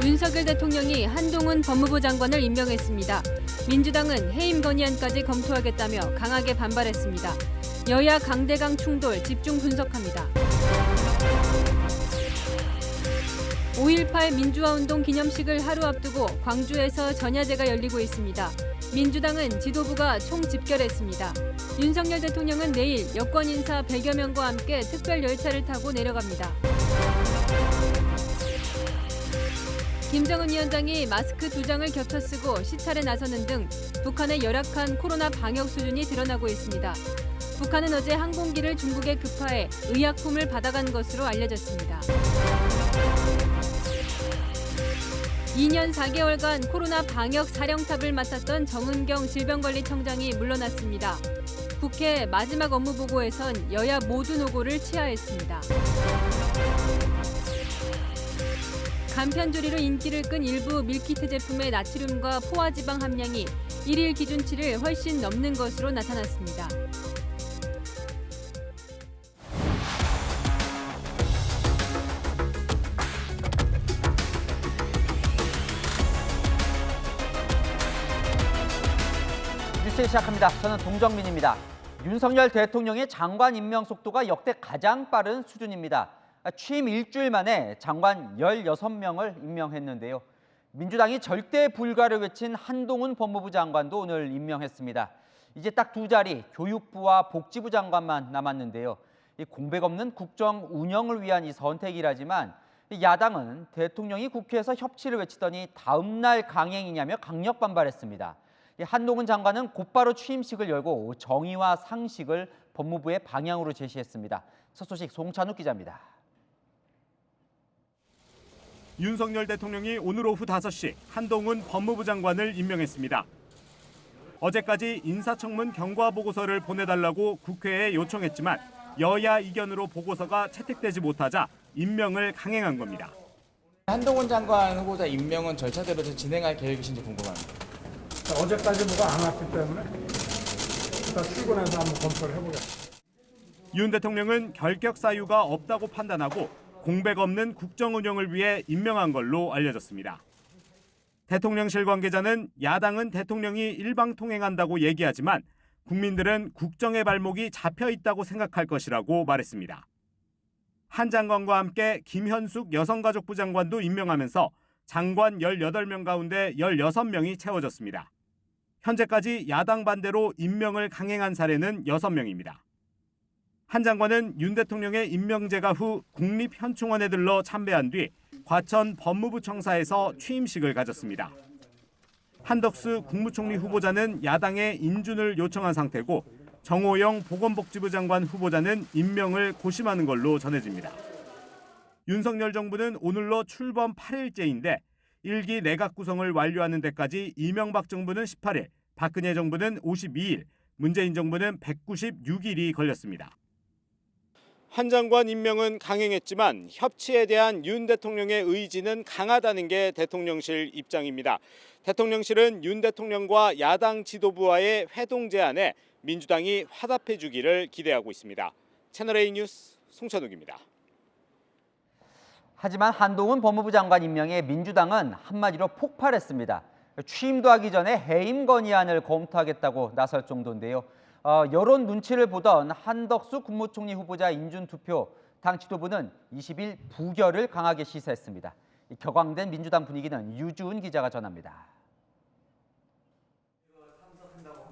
윤석열 대통령이 한동훈 법무부 장관을 임명했습니다. 민주당은 해임 건의안까지 검토하겠다며 강하게 반발했습니다. 여야 강대강 충돌 집중 분석합니다. 5.18 민주화운동 기념식을 하루 앞두고 광주에서 전야제가 열리고 있습니다. 민주당은 지도부가 총집결했습니다. 윤석열 대통령은 내일 여권 인사 100여 명과 함께 특별 열차를 타고 내려갑니다. 김정은 위원장이 마스크 2장을 겹쳐 쓰고 시찰에 나서는 등 북한의 열악한 코로나 방역 수준이 드러나고 있습니다. 북한은 어제 항공기를 중국에 급파해 의약품을 받아간 것으로 알려졌습니다. 2년 4개월간 코로나 방역 사령탑을 맡았던 정은경 질병관리청장이 물러났습니다. 국회 마지막 업무 보고에선 여야 모두 노고를 취하했습니다. 간편조리로 인기를 끈 일부 밀키트 제품의 나트륨과 포화지방 함량이 1일 기준치를 훨씬 넘는 것으로 나타났습니다. 뉴스 시작합니다. 저는 동정민입니다. 윤석열 대통령의 장관 임명 속도가 역대 가장 빠른 수준입니다. 취임 일주일 만에 장관 16명을 임명했는데요. 민주당이 절대 불가를 외친 한동훈 법무부 장관도 오늘 임명했습니다. 이제 딱 두 자리, 교육부와 복지부 장관만 남았는데요. 공백 없는 국정 운영을 위한 이 선택이라지만 야당은 대통령이 국회에서 협치를 외치더니 다음 날 강행이냐며 강력 반발했습니다. 한동훈 장관은 곧바로 취임식을 열고 정의와 상식을 법무부의 방향으로 제시했습니다. 첫 소식 송찬욱 기자입니다. 윤석열 대통령이 오늘 오후 5시 한동훈 법무부 장관을 임명했습니다. 어제까지 인사청문 경과 보고서를 보내달라고 국회에 요청했지만 여야 이견으로 보고서가 채택되지 못하자 임명을 강행한 겁니다. 한동훈 장관 후보자 임명은 절차대로 진행할 계획이신지 궁금합니다. 어제까지 뭐가 안 왔기 때문에 일단 출근해서 한번 검토를 해보겠습니다. 윤 대통령은 결격 사유가 없다고 판단하고 공백 없는 국정 운영을 위해 임명한 걸로 알려졌습니다. 대통령실 관계자는 야당은 대통령이 일방통행한다고 얘기하지만 국민들은 국정의 발목이 잡혀 있다고 생각할 것이라고 말했습니다. 한 장관과 함께 김현숙 여성가족부 장관도 임명하면서 장관 18명 가운데 16명이 채워졌습니다. 현재까지 야당 반대로 임명을 강행한 사례는 6명입니다. 한 장관은 윤 대통령의 임명 제가 후 국립현충원에 들러 참배한 뒤 과천 법무부 청사에서 취임식을 가졌습니다. 한덕수 국무총리 후보자는 야당의 인준을 요청한 상태고 정호영 보건복지부 장관 후보자는 임명을 고심하는 걸로 전해집니다. 윤석열 정부는 오늘로 출범 8일째인데 1기 내각 구성을 완료하는 데까지 이명박 정부는 18일, 박근혜 정부는 52일, 문재인 정부는 196일이 걸렸습니다. 한 장관 임명은 강행했지만 협치에 대한 윤 대통령의 의지는 강하다는 게 대통령실 입장입니다. 대통령실은 윤 대통령과 야당 지도부와의 회동 제안에 민주당이 화답해 주기를 기대하고 있습니다. 채널A 뉴스 송찬욱입니다. 하지만 한동훈 법무부 장관 임명에 민주당은 한마디로 폭발했습니다. 취임도 하기 전에 해임 건의안을 검토하겠다고 나설 정도인데요. 여론 눈치를 보던 한덕수 국무총리 후보자 인준 투표, 당 지도부는 20일 부결을 강하게 시사했습니다. 격앙된 민주당 분위기는 유주은 기자가 전합니다.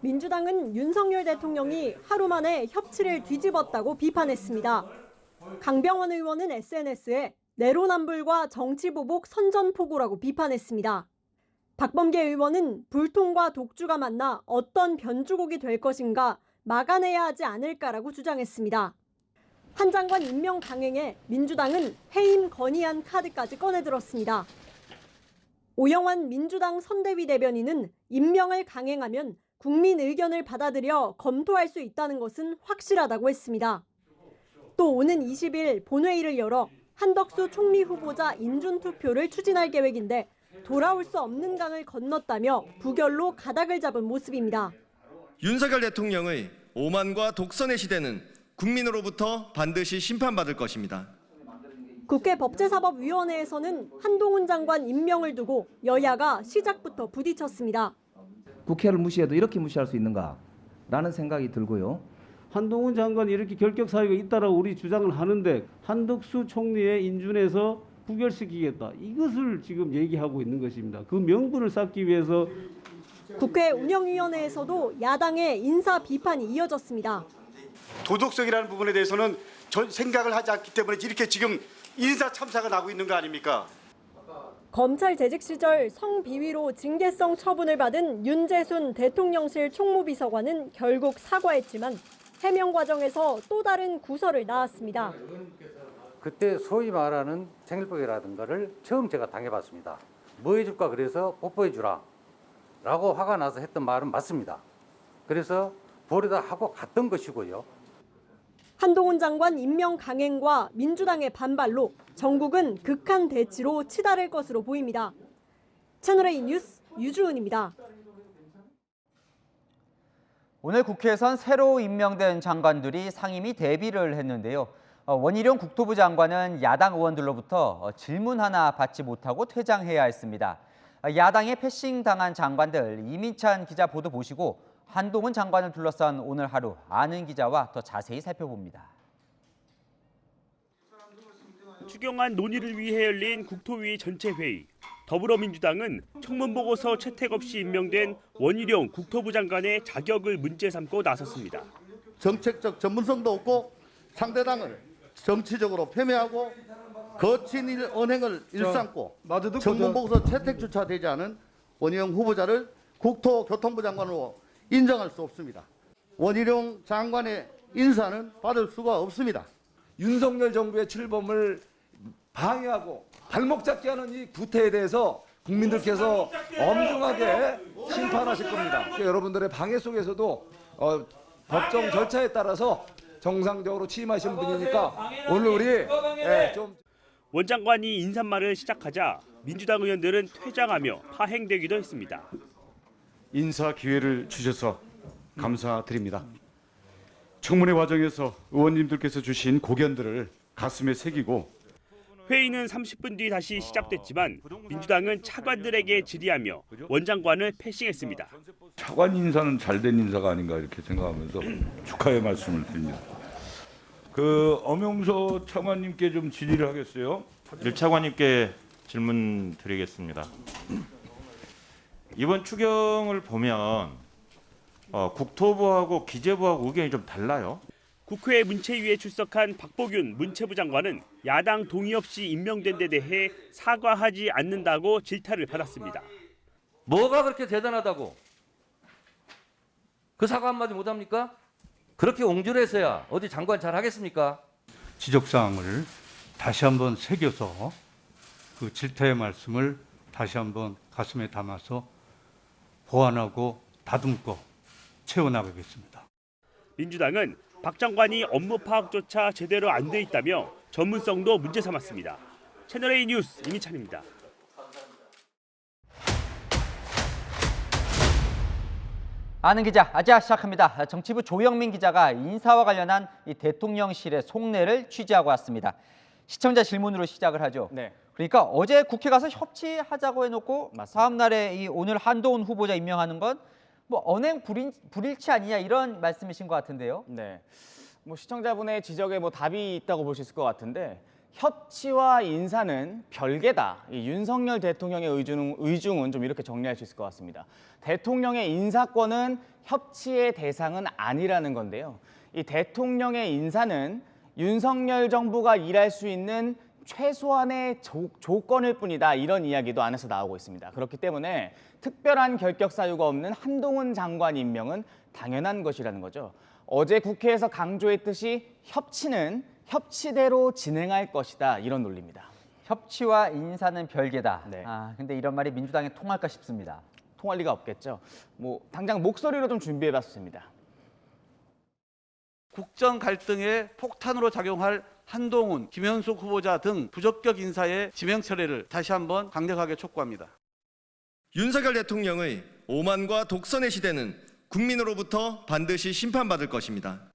민주당은 윤석열 대통령이 하루 만에 협치를 뒤집었다고 비판했습니다. 강병원 의원은 SNS에 내로남불과 정치보복 선전포고라고 비판했습니다. 박범계 의원은 불통과 독주가 만나 어떤 변주곡이 될 것인가 막아내야 하지 않을까라고 주장했습니다. 한 장관 임명 강행에 민주당은 해임 건의안 카드까지 꺼내들었습니다. 오영환 민주당 선대위 대변인은 임명을 강행하면 국민 의견을 받아들여 검토할 수 있다는 것은 확실하다고 했습니다. 또 오는 20일 본회의를 열어 한덕수 총리 후보자 인준 투표를 추진할 계획인데 돌아올 수 없는 강을 건넜다며 부결로 가닥을 잡은 모습입니다. 윤석열 대통령의 오만과 독선의 시대는 국민으로부터 반드시 심판받을 것입니다. 국회 법제사법위원회에서는 한동훈 장관 임명을 두고 여야가 시작부터 부딪혔습니다. 국회를 무시해도 이렇게 무시할 수 있는가라는 생각이 들고요. 한동훈 장관이 이렇게 결격 사유가 있다라고 우리 주장을 하는데 한덕수 총리의 인준에서 부결시키겠다. 이것을 지금 얘기하고 있는 것입니다. 그 명분을 쌓기 위해서 국회 운영위원회에서도 야당의 인사 비판이 이어졌습니다. 도덕성이라는 부분에 대해서는 생각을 하지 않기 때문에 이렇게 지금 인사 참사가 나고 있는 거 아닙니까? 검찰 재직 시절 성비위로 징계성 처분을 받은 윤재순 대통령실 총무비서관은 결국 사과했지만 해명 과정에서 또 다른 구설을 낳았습니다. 그때 소위 말하는 생일법이라든가를 처음 제가 당해봤습니다. 뭐 해줄까 그래서 뽀뽀해주라 라고 화가 나서 했던 말은 맞습니다. 그래서 버리다 하고 갔던 것이고요. 한동훈 장관 임명 강행과 민주당의 반발로 전국은 극한 대치로 치달을 것으로 보입니다. 채널A 뉴스 유주은입니다. 오늘 국회에선 새로 임명된 장관들이 상임위 대비를 했는데요. 원희룡 국토부 장관은 야당 의원들로부터 질문 하나 받지 못하고 퇴장해야 했습니다. 야당에 패싱당한 장관들 이민찬 기자 보도 보시고 한동훈 장관을 둘러싼 오늘 하루 아는 기자와 더 자세히 살펴봅니다. 추경안 논의를 위해 열린 국토위 전체 회의. 더불어민주당은 청문보고서 채택 없이 임명된 원희룡 국토부 장관의 자격을 문제 삼고 나섰습니다. 정책적 전문성도 없고 상대당을 정치적으로 폄훼하고 거친 언행을 일삼고 청문보고서 채택조차 되지 않은 원희룡 후보자를 국토교통부 장관으로 인정할 수 없습니다. 원희룡 장관의 인사는 받을 수가 없습니다. 윤석열 정부의 출범을 방해하고 발목 잡게 하는 이 구태에 대해서 국민들께서 엄중하게 심판하실 겁니다. 여러분들의 방해 속에서도 법정 절차에 따라서 정상적으로 취임하신 분이니까 오늘 우리 좀 원 장관이 인사말을 시작하자 민주당 의원들은 퇴장하며 파행되기도 했습니다. 인사 기회를 주셔서 감사드립니다. 청문회 과정에서 의원님들께서 주신 고견들을 가슴에 새기고 회의는 30분 뒤 다시 시작됐지만 민주당은 차관들에게 질의하며 원 장관을 패싱했습니다. 차관 인사는 잘된 인사가 아닌가 이렇게 생각하면서 축하의 말씀을 드립니다. 엄영서 차관님께 좀 질의를 하겠어요. 1차관님께 질문 드리겠습니다. 이번 추경을 보면 국토부하고 기재부하고 의견이 좀 달라요. 국회 문체위에 출석한 박보균 문체부 장관은 야당 동의 없이 임명된 데 대해 사과하지 않는다고 질타를 받았습니다. 뭐가 그렇게 대단하다고? 그 사과 한마디 못합니까? 그렇게 옹졸해서야 어디 장관 잘 하겠습니까? 지적사항을 다시 한번 새겨서 그 질타의 말씀을 다시 한번 가슴에 담아서 보완하고 다듬고 채워나가겠습니다. 민주당은 박 장관이 업무 파악조차 제대로 안 돼 있다며 전문성도 문제 삼았습니다. 채널A 뉴스 이민찬입니다. 아는 기자 아자 시작합니다. 정치부 조영민 기자가 인사와 관련한 이 대통령실의 속내를 취재하고 왔습니다. 시청자 질문으로 시작을 하죠. 네. 그러니까 어제 국회 가서 협치하자고 해놓고 다음 날에 오늘 한동훈 후보자 임명하는 건 뭐 언행 불일치 아니냐 이런 말씀이신 것 같은데요. 네. 시청자분의 지적에 답이 있다고 볼 수 있을 것 같은데 협치와 인사는 별개다. 이 윤석열 대통령의 의중은 좀 이렇게 정리할 수 있을 것 같습니다. 대통령의 인사권은 협치의 대상은 아니라는 건데요. 이 대통령의 인사는 윤석열 정부가 일할 수 있는 최소한의 조건일 뿐이다. 이런 이야기도 안에서 나오고 있습니다. 그렇기 때문에 특별한 결격 사유가 없는 한동훈 장관 임명은 당연한 것이라는 거죠. 어제 국회에서 강조했듯이 협치는 협치대로 진행할 것이다. 이런 논리입니다. 협치와 인사는 별개다. 네. 근데 이런 말이 민주당에 통할까 싶습니다. 통할 리가 없겠죠. 당장 목소리로 좀 준비해봤습니다. 국정 갈등의 폭탄으로 작용할 한동훈, 김현숙 후보자 등 부적격 인사의 지명 처리를 다시 한번 강력하게 촉구합니다. 윤석열 대통령의 오만과 독선의 시대는 국민으로부터 반드시 심판받을 것입니다.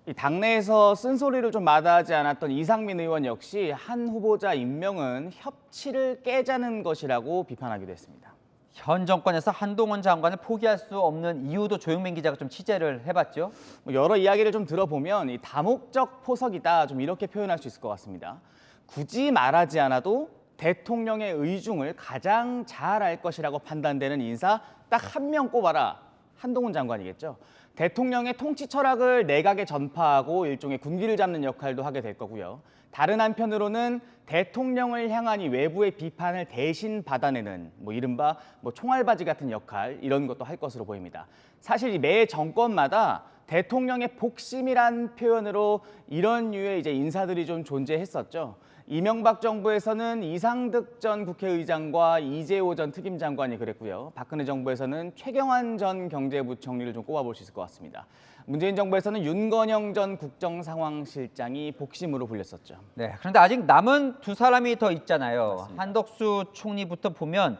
이 당내에서 쓴소리를 좀 마다하지 않았던 이상민 의원 역시 한 후보자 임명은 협치를 깨자는 것이라고 비판하기도 했습니다. 현 정권에서 한동훈 장관을 포기할 수 없는 이유도 조영민 기자가 좀 취재를 해봤죠. 여러 이야기를 좀 들어보면 이 다목적 포석이다 좀 이렇게 표현할 수 있을 것 같습니다. 굳이 말하지 않아도 대통령의 의중을 가장 잘 알 것이라고 판단되는 인사 딱 한 명 꼽아라. 한동훈 장관이겠죠. 대통령의 통치 철학을 내각에 전파하고 일종의 군기를 잡는 역할도 하게 될 거고요. 다른 한편으로는 대통령을 향한 이 외부의 비판을 대신 받아내는 이른바 총알바지 같은 역할 이런 것도 할 것으로 보입니다. 사실 매 정권마다 대통령의 복심이란 표현으로 이런 류의 이제 인사들이 좀 존재했었죠. 이명박 정부에서는 이상득 전 국회의장과 이재호 전 특임장관이 그랬고요. 박근혜 정부에서는 최경환 전 경제부총리를 좀 꼽아볼 수 있을 것 같습니다. 문재인 정부에서는 윤건영 전 국정상황실장이 복심으로 불렸었죠. 네, 그런데 아직 남은 두 사람이 더 있잖아요. 맞습니다. 한덕수 총리부터 보면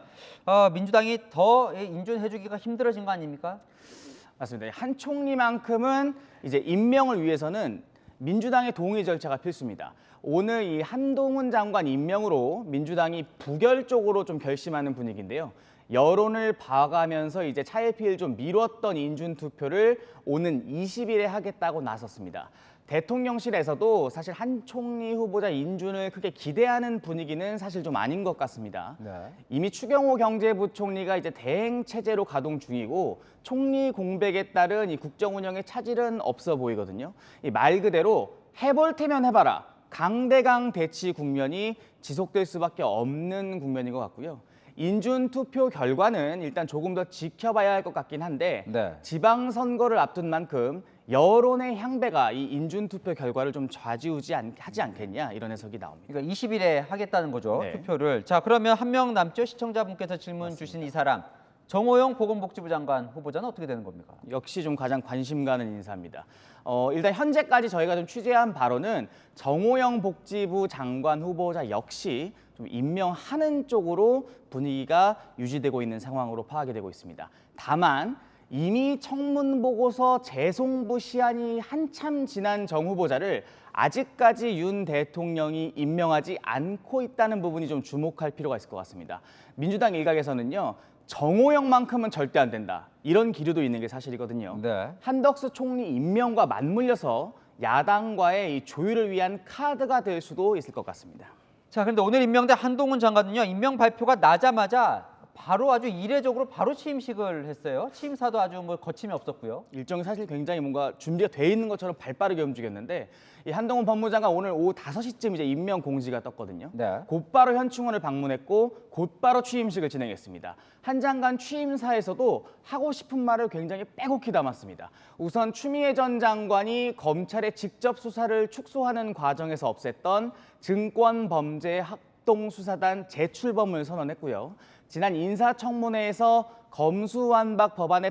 민주당이 더 인준해주기가 힘들어진 거 아닙니까? 맞습니다. 한 총리만큼은 이제 임명을 위해서는 민주당의 동의 절차가 필수입니다. 오늘 이 한동훈 장관 임명으로 민주당이 부결적으로 좀 결심하는 분위기인데요. 여론을 봐가면서 이제 차일피일 좀 미뤘던 인준 투표를 오는 20일에 하겠다고 나섰습니다. 대통령실에서도 사실 한 총리 후보자 인준을 크게 기대하는 분위기는 사실 좀 아닌 것 같습니다. 네. 이미 추경호 경제부총리가 이제 대행 체제로 가동 중이고 총리 공백에 따른 이 국정 운영의 차질은 없어 보이거든요. 이 말 그대로 해볼 테면 해봐라. 강대강 대치 국면이 지속될 수밖에 없는 국면인 것 같고요. 인준 투표 결과는 일단 조금 더 지켜봐야 할 것 같긴 한데 네. 지방선거를 앞둔 만큼 여론의 향배가 이 인준 투표 결과를 좀 좌지우지하지 않겠냐 이런 해석이 나옵니다. 그러니까 20일에 하겠다는 거죠, 네. 투표를. 자, 그러면 한 명 남죠? 시청자분께서 질문 주신 이 사람. 정호영 보건복지부 장관 후보자는 어떻게 되는 겁니까? 역시 좀 가장 관심 가는 인사입니다. 일단 현재까지 저희가 좀 취재한 바로는 정호영 복지부 장관 후보자 역시 좀 임명하는 쪽으로 분위기가 유지되고 있는 상황으로 파악이 되고 있습니다. 다만 이미 청문 보고서 재송부 시한이 한참 지난 정 후보자를 아직까지 윤 대통령이 임명하지 않고 있다는 부분이 좀 주목할 필요가 있을 것 같습니다. 민주당 일각에서는요. 정호영만큼은 절대 안 된다. 이런 기류도 있는 게 사실이거든요. 네. 한덕수 총리 임명과 맞물려서 야당과의 이 조율을 위한 카드가 될 수도 있을 것 같습니다. 자, 그런데 오늘 임명된 한동훈 장관은요. 임명 발표가 나자마자 바로 아주 이례적으로 바로 취임식을 했어요. 취임사도 아주 거침이 없었고요. 일정이 사실 굉장히 뭔가 준비가 돼 있는 것처럼 발빠르게 움직였는데 이 한동훈 법무장관 오늘 오후 5시쯤 이제 임명 공지가 떴거든요. 네. 곧바로 현충원을 방문했고 곧바로 취임식을 진행했습니다. 한 장관 취임사에서도 하고 싶은 말을 굉장히 빼곡히 담았습니다. 우선 추미애 전 장관이 검찰의 직접 수사를 축소하는 과정에서 없앴던 증권범죄합동수사단 재출범을 선언했고요. 지난 인사청문회에서 검수완박 법안에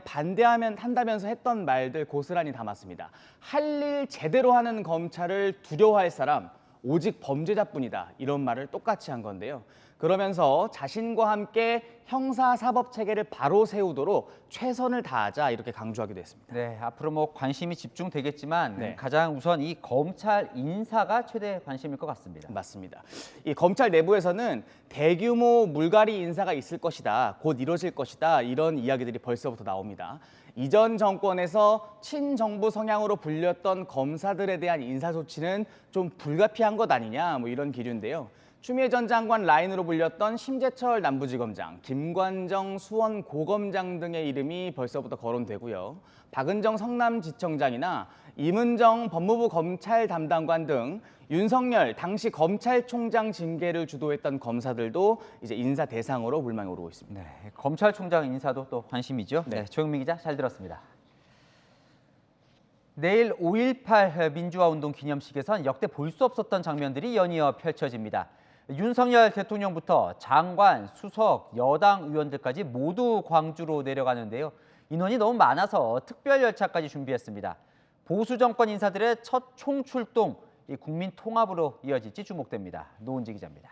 한다면서 했던 말들 고스란히 담았습니다. 할 일 제대로 하는 검찰을 두려워할 사람 오직 범죄자뿐이다. 이런 말을 똑같이 한 건데요. 그러면서 자신과 함께 형사사법체계를 바로 세우도록 최선을 다하자 이렇게 강조하기도 했습니다. 네, 앞으로 관심이 집중되겠지만 네. 가장 우선 이 검찰 인사가 최대 관심일 것 같습니다. 맞습니다. 이 검찰 내부에서는 대규모 물갈이 인사가 있을 것이다, 곧 이루어질 것이다 이런 이야기들이 벌써부터 나옵니다. 이전 정권에서 친정부 성향으로 불렸던 검사들에 대한 인사 조치는 좀 불가피한 것 아니냐 이런 기류인데요. 추미애 전 장관 라인으로 불렸던 심재철 남부지검장, 김관정 수원고검장 등의 이름이 벌써부터 거론되고요. 박은정 성남지청장이나 임은정 법무부 검찰 담당관 등 윤석열 당시 검찰총장 징계를 주도했던 검사들도 이제 인사 대상으로 물망에 오르고 있습니다. 네, 검찰총장 인사도 또 관심이죠. 네. 네, 조영민 기자 잘 들었습니다. 내일 5.18 민주화운동 기념식에선 역대 볼 수 없었던 장면들이 연이어 펼쳐집니다. 윤석열 대통령부터 장관, 수석, 여당 의원들까지 모두 광주로 내려가는데요. 인원이 너무 많아서 특별 열차까지 준비했습니다. 보수 정권 인사들의 첫 총출동, 국민 통합으로 이어질지 주목됩니다. 노은지 기자입니다.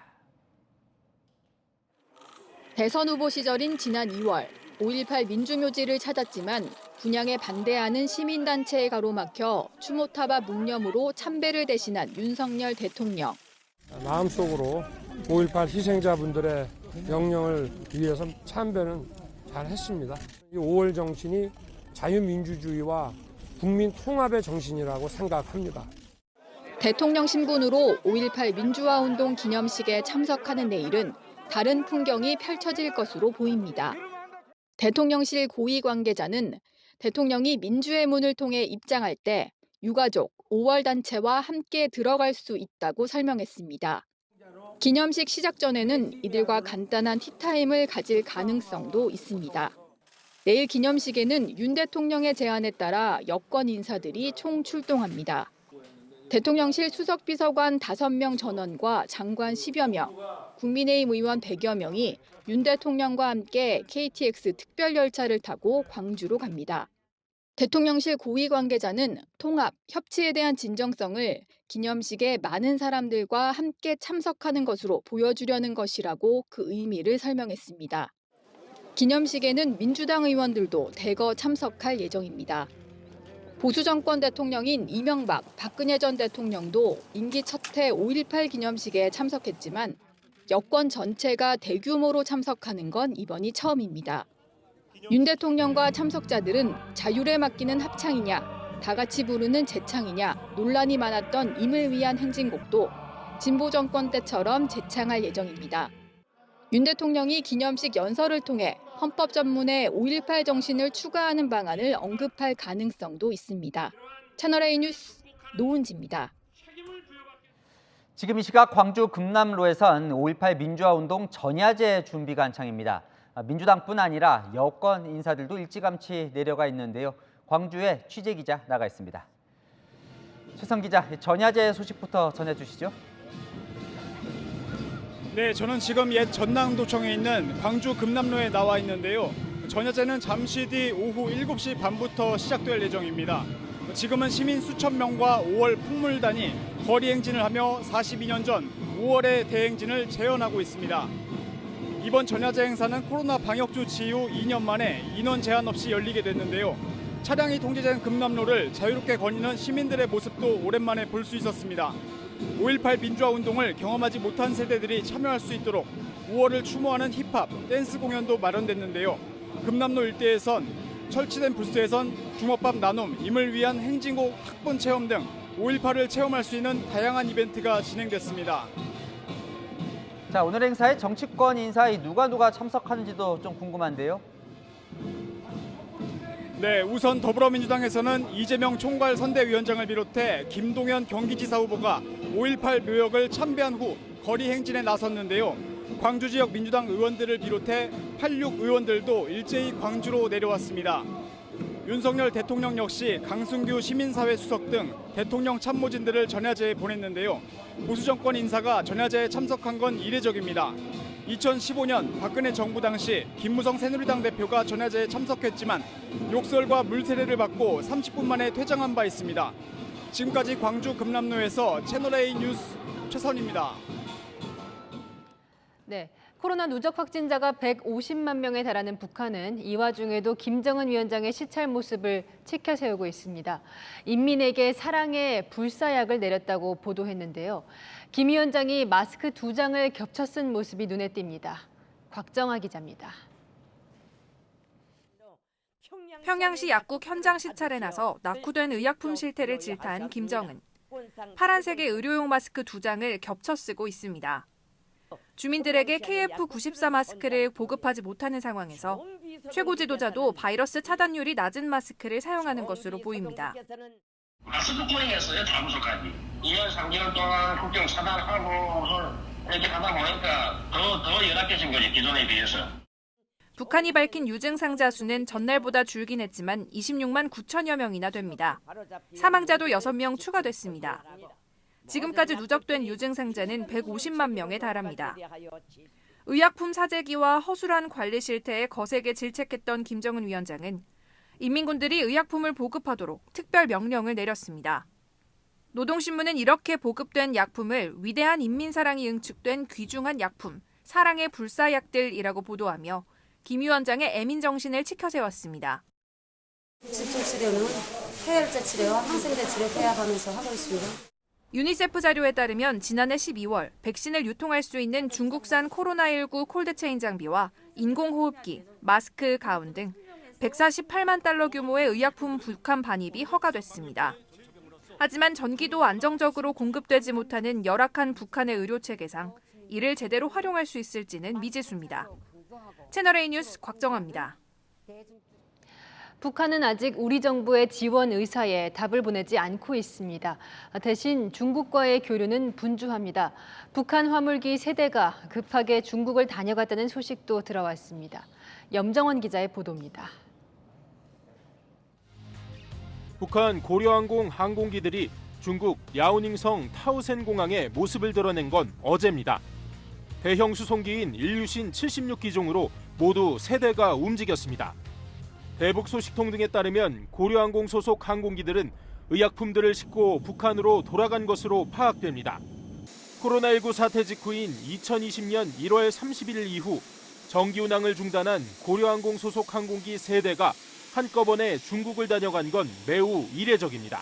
대선 후보 시절인 지난 2월 5.18 민주묘지를 찾았지만 분양에 반대하는 시민단체에 가로막혀 추모타바 묵념으로 참배를 대신한 윤석열 대통령. 마음속으로 5.18 희생자분들의 명령을 위해서 참배는 잘 했습니다. 이 5월 정신이 자유민주주의와 국민 통합의 정신이라고 생각합니다. 대통령 신분으로 5.18 민주화운동 기념식에 참석하는 내일은 다른 풍경이 펼쳐질 것으로 보입니다. 대통령실 고위 관계자는 대통령이 민주의 문을 통해 입장할 때 유가족, 5월 단체와 함께 들어갈 수 있다고 설명했습니다. 기념식 시작 전에는 이들과 간단한 티타임을 가질 가능성도 있습니다. 내일 기념식에는 윤 대통령의 제안에 따라 여권 인사들이 총 출동합니다. 대통령실 수석비서관 5명 전원과 장관 10여 명, 국민의힘 의원 100여 명이 윤 대통령과 함께 KTX 특별열차를 타고 광주로 갑니다. 대통령실 고위 관계자는 통합, 협치에 대한 진정성을 기념식에 많은 사람들과 함께 참석하는 것으로 보여주려는 것이라고 그 의미를 설명했습니다. 기념식에는 민주당 의원들도 대거 참석할 예정입니다. 보수 정권 대통령인 이명박, 박근혜 전 대통령도 임기 첫 해 5.18 기념식에 참석했지만 여권 전체가 대규모로 참석하는 건 이번이 처음입니다. 윤 대통령과 참석자들은 자율에 맡기는 합창이냐, 다 같이 부르는 재창이냐 논란이 많았던 임을 위한 행진곡도 진보 정권 때처럼 재창할 예정입니다. 윤 대통령이 기념식 연설을 통해 헌법 전문에 5.18 정신을 추가하는 방안을 언급할 가능성도 있습니다. 채널A 뉴스 노은지입니다. 지금 이 시각 광주 금남로에선 5.18 민주화운동 전야제 준비가 한창입니다. 민주당뿐 아니라 여권 인사들도 일찌감치 내려가 있는데요. 광주에 취재기자 나가 있습니다. 최성 기자, 전야제 소식부터 전해주시죠. 네, 저는 지금 옛 전남도청에 있는 광주 금남로에 나와 있는데요. 전야제는 잠시 뒤 오후 7시 반부터 시작될 예정입니다. 지금은 시민 수천 명과 5월 풍물단이 거리 행진을 하며 42년 전 5월의 대행진을 재현하고 있습니다. 이번 전야제 행사는 코로나 방역 조치 이후 2년 만에 인원 제한 없이 열리게 됐는데요. 차량이 통제된 금남로를 자유롭게 거니는 시민들의 모습도 오랜만에 볼 수 있었습니다. 5.18 민주화운동을 경험하지 못한 세대들이 참여할 수 있도록 5월을 추모하는 힙합, 댄스 공연도 마련됐는데요. 금남로 일대에선 설치된 부스에선 주먹밥 나눔, 임을 위한 행진곡 학본 체험 등 5.18을 체험할 수 있는 다양한 이벤트가 진행됐습니다. 자, 오늘 행사에 정치권 인사에 누가 참석하는지도 좀 궁금한데요. 네, 우선 더불어민주당에서는 이재명 총괄 선대위원장을 비롯해 김동연 경기지사 후보가 5.18 묘역을 참배한 후 거리 행진에 나섰는데요. 광주 지역 민주당 의원들을 비롯해 86 의원들도 일제히 광주로 내려왔습니다. 윤석열 대통령 역시 강승규 시민사회 수석 등 대통령 참모진들을 전야제에 보냈는데요. 보수 정권 인사가 전야제에 참석한 건 이례적입니다. 2015년 박근혜 정부 당시 김무성 새누리당 대표가 전야제에 참석했지만 욕설과 물세례를 받고 30분 만에 퇴장한 바 있습니다. 지금까지 광주 금남로에서 채널A 뉴스 최선입니다. 네, 코로나 누적 확진자가 150만 명에 달하는 북한은 이 와중에도 김정은 위원장의 시찰 모습을 치켜세우고 있습니다. 인민에게 사랑의 불사약을 내렸다고 보도했는데요. 김 위원장이 마스크 2장을 겹쳐 쓴 모습이 눈에 띕니다. 곽정아 기자입니다. 평양시 약국 현장 시찰에 나서 낙후된 의약품 실태를 질타한 김정은. 파란색의 의료용 마스크 2장을 겹쳐 쓰고 있습니다. 주민들에게 KF94 마스크를 보급하지 못하는 상황에서 최고 지도자도 바이러스 차단율이 낮은 마스크를 사용하는 것으로 보입니다. 마스크뿐이었어요, 다무소까지. 2년, 3개월 동안 국경 차단하고 이렇게 하다 보니까 더 열악해진 거지, 기존에 비해서. 북한이 밝힌 유증상자 수는 전날보다 줄긴 했지만 26만 9천여 명이나 됩니다. 사망자도 6명 추가됐습니다. 지금까지 누적된 유증상자는 150만 명에 달합니다. 의약품 사재기와 허술한 관리 실태에 거세게 질책했던 김정은 위원장은 인민군들이 의약품을 보급하도록 특별 명령을 내렸습니다. 노동신문은 이렇게 보급된 약품을 위대한 인민사랑이 응축된 귀중한 약품, 사랑의 불사약들이라고 보도하며 김 위원장의 애민 정신을 치켜세웠습니다. 집중 치료는 해열제 치료와 항생제 치료 배합하면서 하고 있습니다. 유니세프 자료에 따르면 지난해 12월 백신을 유통할 수 있는 중국산 코로나19 콜드체인 장비와 인공호흡기, 마스크, 가운 등 148만 달러 규모의 의약품 북한 반입이 허가됐습니다. 하지만 전기도 안정적으로 공급되지 못하는 열악한 북한의 의료체계상 이를 제대로 활용할 수 있을지는 미지수입니다. 채널A 뉴스 곽정아입니다. 북한은 아직 우리 정부의 지원 의사에 답을 보내지 않고 있습니다. 대신 중국과의 교류는 분주합니다. 북한 화물기 3대가 급하게 중국을 다녀갔다는 소식도 들어왔습니다. 염정원 기자의 보도입니다. 북한 고려항공 항공기들이 중국 야오닝성 타오센 공항에 모습을 드러낸 건 어제입니다. 대형 수송기인 일류신 76기종으로 모두 3대가 움직였습니다. 대북 소식통 등에 따르면 고려항공 소속 항공기들은 의약품들을 싣고 북한으로 돌아간 것으로 파악됩니다. 코로나19 사태 직후인 2020년 1월 31일 이후 정기 운항을 중단한 고려항공 소속 항공기 3대가 한꺼번에 중국을 다녀간 건 매우 이례적입니다.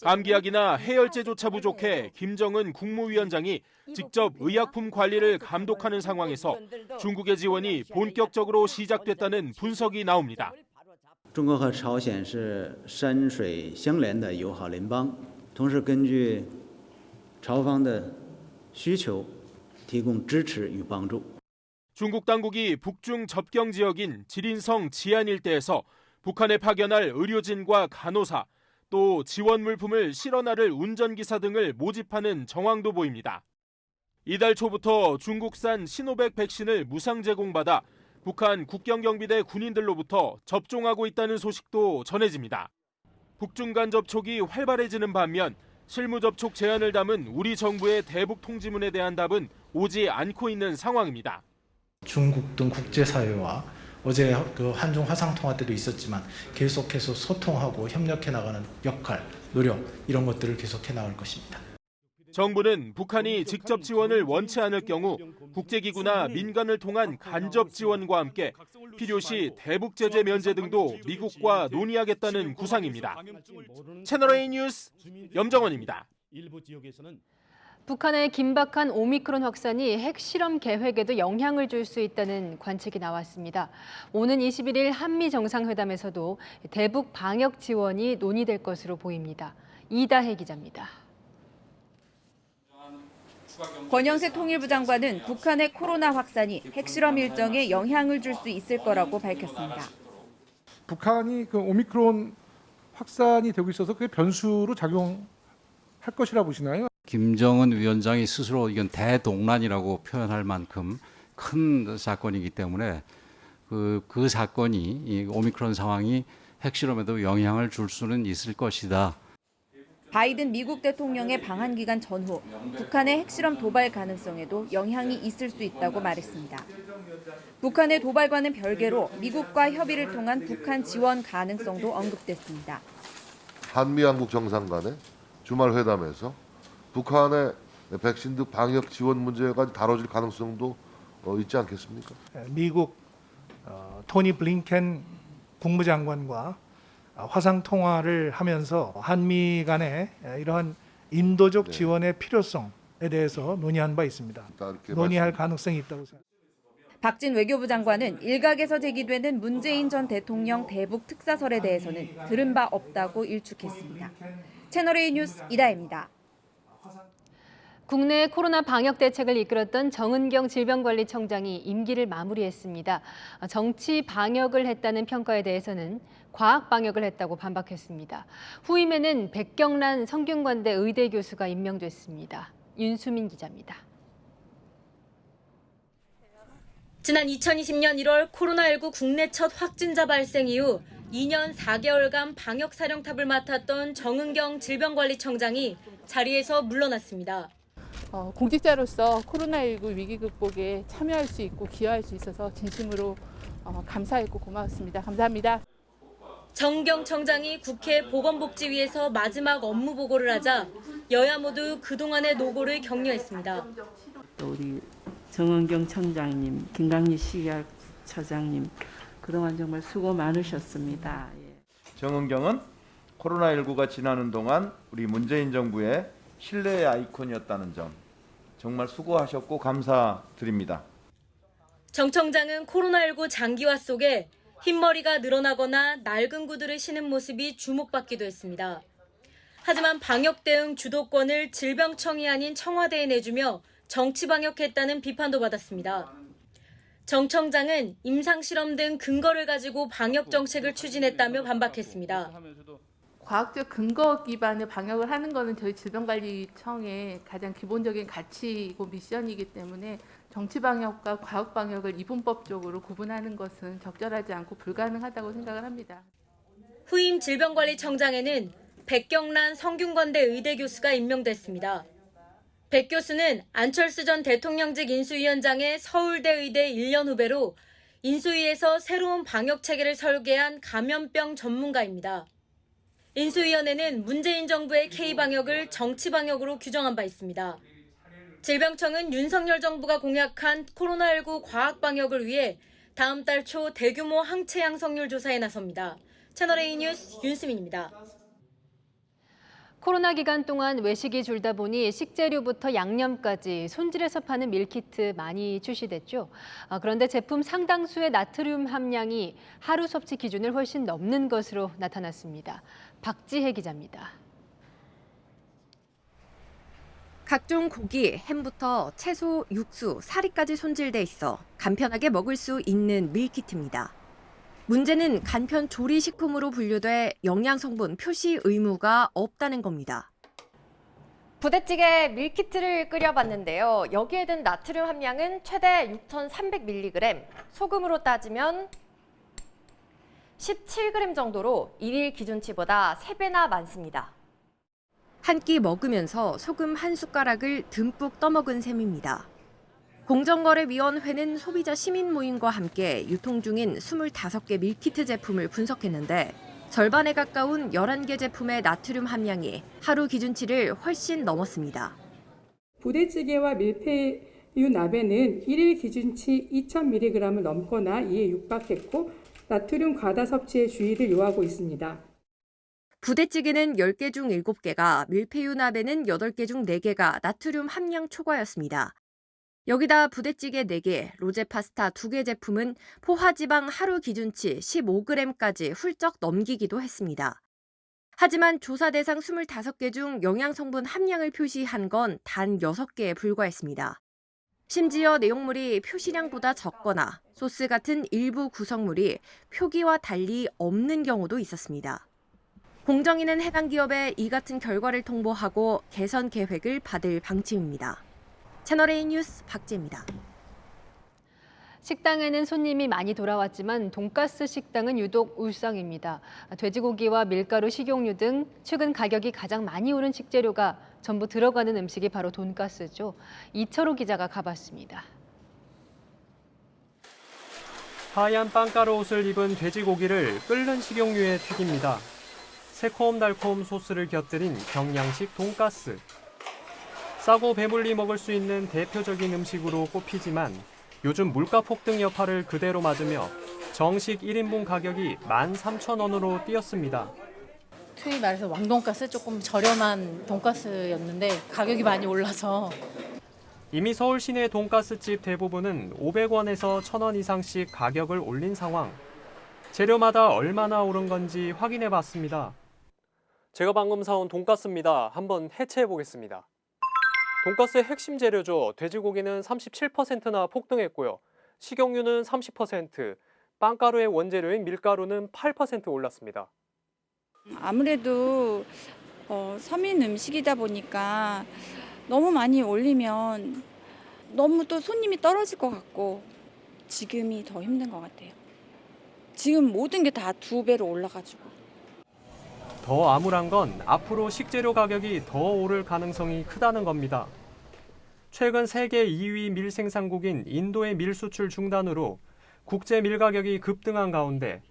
감기약이나 해열제조차 부족해 김정은 국무위원장이 직접 의약품 관리를 감독하는 상황에서 중국의 지원이 본격적으로 시작됐다는 분석이 나옵니다. 中国和朝鲜是山水相连的友好邻邦，同时根据朝方的需求提供支持与帮助。 중국 당국이 북중 접경 지역인 지린성 지안 일대에서 북한에 파견할 의료진과 간호사, 또 지원 물품을 실어 나를 운전기사 등을 모집하는 정황도 보입니다. 이달 초부터 중국산 시노백 백신을 무상 제공받아 북한 국경경비대 군인들로부터 접종하고 있다는 소식도 전해집니다. 북중 간 접촉이 활발해지는 반면 실무 접촉 제안을 담은 우리 정부의 대북 통지문에 대한 답은 오지 않고 있는 상황입니다. 중국 등 국제사회와 어제 그 한중 화상통화 때도 있었지만 계속해서 소통하고 협력해 나가는 역할, 노력 이런 것들을 계속해 나갈 것입니다. 정부는 북한이 직접 지원을 원치 않을 경우 국제기구나 민간을 통한 간접 지원과 함께 필요시 대북 제재 면제 등도 미국과 논의하겠다는 구상입니다. 채널A 뉴스 염정원입니다. 북한의 긴박한 오미크론 확산이 핵실험 계획에도 영향을 줄 수 있다는 관측이 나왔습니다. 오는 21일 한미 정상회담에서도 대북 방역 지원이 논의될 것으로 보입니다. 이다혜 기자입니다. 권영세 통일부 장관은 북한의 코로나 확산이 핵실험 일정에 영향을 줄 수 있을 거라고 밝혔습니다. 북한이 그 오미크론 확산이 되고 있어서 그게 변수로 작용할 것이라 보시나요? 김정은 위원장이 스스로 이건 대동란이라고 표현할 만큼 큰 사건이기 때문에 그 사건이 이 오미크론 상황이 핵실험에도 영향을 줄 수는 있을 것이다. 바이든 미국 대통령의 방한 기간 전후 북한의 핵실험 도발 가능성에도 영향이 있을 수 있다고 말했습니다. 북한의 도발과는 별개로 미국과 협의를 통한 북한 지원 가능성도 언급됐습니다. 한미 한국 정상 간의 주말 회담에서 북한의 백신 등 방역 지원 문제가 다뤄질 가능성도 있지 않겠습니까? 미국 토니 블링켄 국무장관과 화상 통화를 하면서 한미 간의 이러한 인도적 지원의 필요성에 대해서 논의한 바 있습니다. 논의할 가능성이 있다고 생각합니다. 박진 외교부 장관은 일각에서 제기되는 문재인 전 대통령 대북 특사설에 대해서는 들은 바 없다고 일축했습니다. 채널A 뉴스 이다혜입니다. 국내 코로나 방역 대책을 이끌었던 정은경 질병관리청장이 임기를 마무리했습니다. 정치 방역을 했다는 평가에 대해서는 과학 방역을 했다고 반박했습니다. 후임에는 백경란 성균관대 의대 교수가 임명됐습니다. 윤수민 기자입니다. 지난 2020년 1월 코로나19 국내 첫 확진자 발생 이후 2년 4개월간 방역사령탑을 맡았던 정은경 질병관리청장이 자리에서 물러났습니다. 공직자로서 코로나19 위기 극복에 참여할 수 있고 기여할 수 있어서 진심으로 감사했고 고마웠습니다. 감사합니다. 정경 청장이 국회 보건복지위에서 마지막 업무 보고를 하자 여야 모두 그동안의 노고를 격려했습니다. 또 우리 정은경 청장님, 김강희 씨가 처장님, 그동안 정말 수고 많으셨습니다. 정은경은 코로나19가 지나는 동안 우리 문재인 정부의 신뢰의 아이콘이었다는 점 정말 수고하셨고 감사드립니다. 정 청장은 코로나19 장기화 속에 흰머리가 늘어나거나 낡은 구두를 신은 모습이 주목받기도 했습니다. 하지만 방역 대응 주도권을 질병청이 아닌 청와대에 내주며 정치 방역했다는 비판도 받았습니다. 정 청장은 임상실험 등 근거를 가지고 방역 정책을 추진했다며 반박했습니다. 과학적 근거 기반의 방역을 하는 것은 저희 질병관리청의 가장 기본적인 가치이고 미션이기 때문에 정치 방역과 과학 방역을 이분법적으로 구분하는 것은 적절하지 않고 불가능하다고 생각을 합니다. 후임 질병관리청장에는 백경란 성균관대 의대 교수가 임명됐습니다. 백 교수는 안철수 전 대통령직 인수위원장의 서울대 의대 1년 후배로 인수위에서 새로운 방역 체계를 설계한 감염병 전문가입니다. 인수위원회는 문재인 정부의 K방역을 정치방역으로 규정한 바 있습니다. 질병청은 윤석열 정부가 공약한 코로나19 과학방역을 위해 다음 달 초 대규모 항체 양성률 조사에 나섭니다. 채널A 뉴스 윤수민입니다. 코로나 기간 동안 외식이 줄다 보니 식재료부터 양념까지 손질해서 파는 밀키트 많이 출시됐죠. 그런데 제품 상당수의 나트륨 함량이 하루 섭취 기준을 훨씬 넘는 것으로 나타났습니다. 박지혜 기자입니다. 각종 고기, 햄부터 채소, 육수, 사리까지 손질돼 있어 간편하게 먹을 수 있는 밀키트입니다. 문제는 간편 조리식품으로 분류돼 영양성분 표시 의무가 없다는 겁니다. 부대찌개 밀키트를 끓여봤는데요. 여기에 든 나트륨 함량은 최대 6,300mg, 소금으로 따지면 17g 정도로 일일 기준치보다 3배나 많습니다. 한 끼 먹으면서 소금 한 숟가락을 듬뿍 떠먹은 셈입니다. 공정거래위원회는 소비자 시민 모임과 함께 유통 중인 25개 밀키트 제품을 분석했는데 절반에 가까운 11개 제품의 나트륨 함량이 하루 기준치를 훨씬 넘었습니다. 부대찌개와 밀푀유 나베는 1일 기준치 2,000mg을 넘거나 이에 육박했고 나트륨 과다 섭취에 주의를 요하고 있습니다. 부대찌개는 10개 중 7개가, 밀푀유 나베는 8개 중 4개가 나트륨 함량 초과였습니다. 여기다 부대찌개 4개, 로제 파스타 2개 제품은 포화지방 하루 기준치 15g까지 훌쩍 넘기기도 했습니다. 하지만 조사 대상 25개 중 영양성분 함량을 표시한 건 단 6개에 불과했습니다. 심지어 내용물이 표시량보다 적거나 소스 같은 일부 구성물이 표기와 달리 없는 경우도 있었습니다. 공정위는 해당 기업에 이 같은 결과를 통보하고 개선 계획을 받을 방침입니다. 채널A 뉴스 박지혜입니다. 식당에는 손님이 많이 돌아왔지만 돈가스 식당은 유독 울상입니다. 돼지고기와 밀가루, 식용유 등 최근 가격이 가장 많이 오른 식재료가 전부 들어가는 음식이 바로 돈가스죠. 이철호 기자가 가봤습니다. 하얀 빵가루 옷을 입은 돼지고기를 끓는 식용유에 튀깁니다. 새콤달콤 소스를 곁들인 경양식 돈가스. 싸고 배불리 먹을 수 있는 대표적인 음식으로 꼽히지만 요즘 물가 폭등 여파를 그대로 맞으며 정식 1인분 가격이 13,000원으로 뛰었습니다. 소위 말해서 왕돈가스, 조금 저렴한 돈가스였는데 가격이 많이 올라서. 이미 서울 시내 돈가스집 대부분은 500원에서 1,000원 이상씩 가격을 올린 상황. 재료마다 얼마나 오른 건지 확인해 봤습니다. 제가 방금 사온 돈가스입니다. 한번 해체해 보겠습니다. 돈가스의 핵심 재료죠. 돼지고기는 37%나 폭등했고요. 식용유는 30%, 빵가루의 원재료인 밀가루는 8% 올랐습니다. 아무래도 서민 음식이다 보니까 너무 많이 올리면 너무 또 손님이 떨어질 것 같고 지금이 더 힘든 것 같아요. 지금 모든 게 다 2배로 올라가지고. 더 암울한 건 앞으로 식재료 가격이 더 오를 가능성이 크다는 겁니다. 최근 세계 2위 밀 생산국인 인도의 밀 수출 중단으로 국제 밀 가격이 급등한 가운데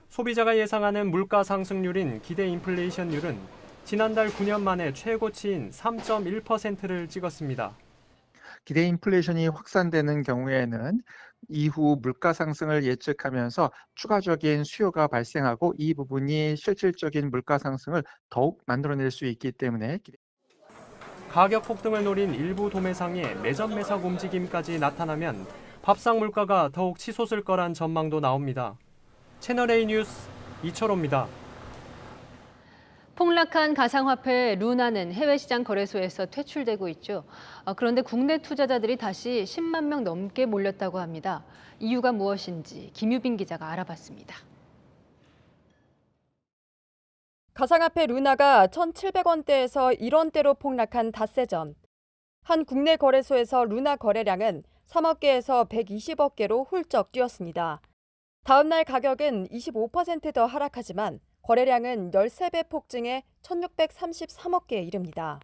소비자가 예상하는 물가 상승률인 기대 인플레이션율은 지난달 9년 만에 최고치인 3.1%를 찍었습니다. 기대 인플레이션이 확산되는 경우에는 이후 물가 상승을 예측하면서 추가적인 수요가 발생하고 이 부분이 실질적인 물가 상승을 더욱 만들어낼 수 있기 때문에 가격 폭등을 노린 일부 도매상의 매점 매석 움직임까지 나타나면 밥상 물가가 더욱 치솟을 거란 전망도 나옵니다. 채널A 뉴스 이철호입니다. 폭락한 가상화폐 루나는 해외 시장 거래소에서 퇴출되고 있죠. 그런데 국내 투자자들이 다시 10만 명 넘게 몰렸다고 합니다. 이유가 무엇인지 김유빈 기자가 알아봤습니다. 가상화폐 루나가 1,700원대에서 1원대로 폭락한 닷새 전. 한 국내 거래소에서 루나 거래량은 3억 개에서 120억 개로 훌쩍 뛰었습니다. 다음 날 가격은 25% 더 하락하지만 거래량은 13배 폭증해 1,633억 개에 이릅니다.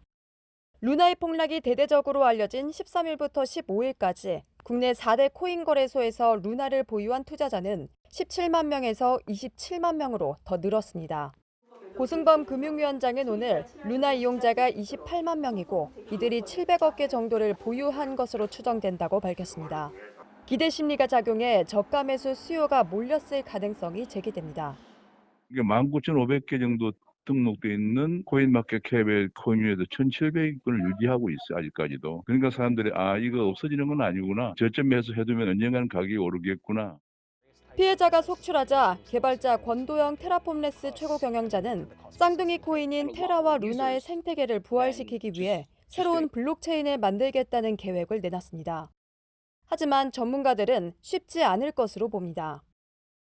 루나의 폭락이 대대적으로 알려진 13일부터 15일까지 국내 4대 코인 거래소에서 루나를 보유한 투자자는 17만 명에서 27만 명으로 더 늘었습니다. 고승범 금융위원장은 오늘 루나 이용자가 28만 명이고 이들이 700억 개 정도를 보유한 것으로 추정된다고 밝혔습니다. 기대 심리가 작용해 저가 매수 수요가 몰렸을 가능성이 제기됩니다. 19,500개 정도 등록돼 있는 코인마켓캡의 코인 중에서 1,700건을 유지하고 있어요. 아직까지도. 그러니까 사람들이 이거 없어지는 건 아니구나. 저점 매수해두면 언젠가는 가격이 오르겠구나. 피해자가 속출하자 개발자 권도영 테라폼레스 최고 경영자는 쌍둥이 코인인 테라와 루나의 생태계를 부활시키기 위해 새로운 블록체인을 만들겠다는 계획을 내놨습니다. 하지만 전문가들은 쉽지 않을 것으로 봅니다.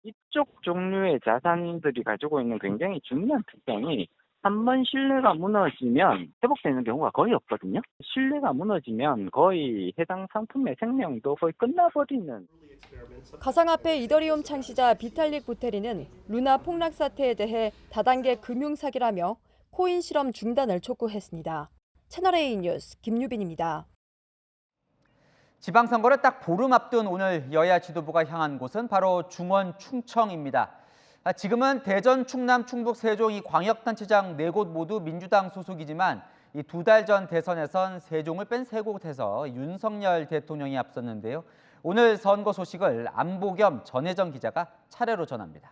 이쪽 종류의 자산들이 가지고 있는 굉장히 중요한 특성이 한번 신뢰가 무너지면 회복되는 경우가 거의 없거든요. 신뢰가 무너지면 거의 해당 상품의 생명도 거의 끝나버리는. 가상화폐 이더리움 창시자 비탈릭 부테리는 루나 폭락 사태에 대해 다단계 금융 사기라며 코인 실험 중단을 촉구했습니다. 채널A 뉴스 김유빈입니다. 지방선거를 딱 보름 앞둔 오늘 여야 지도부가 향한 곳은 바로 중원 충청입니다. 지금은 대전, 충남, 충북, 세종 이 광역단체장 4곳 모두 민주당 소속이지만 이 2달 전 대선에선 세종을 뺀 3곳에서 윤석열 대통령이 앞섰는데요. 오늘 선거 소식을 안보겸 전혜정 기자가 차례로 전합니다.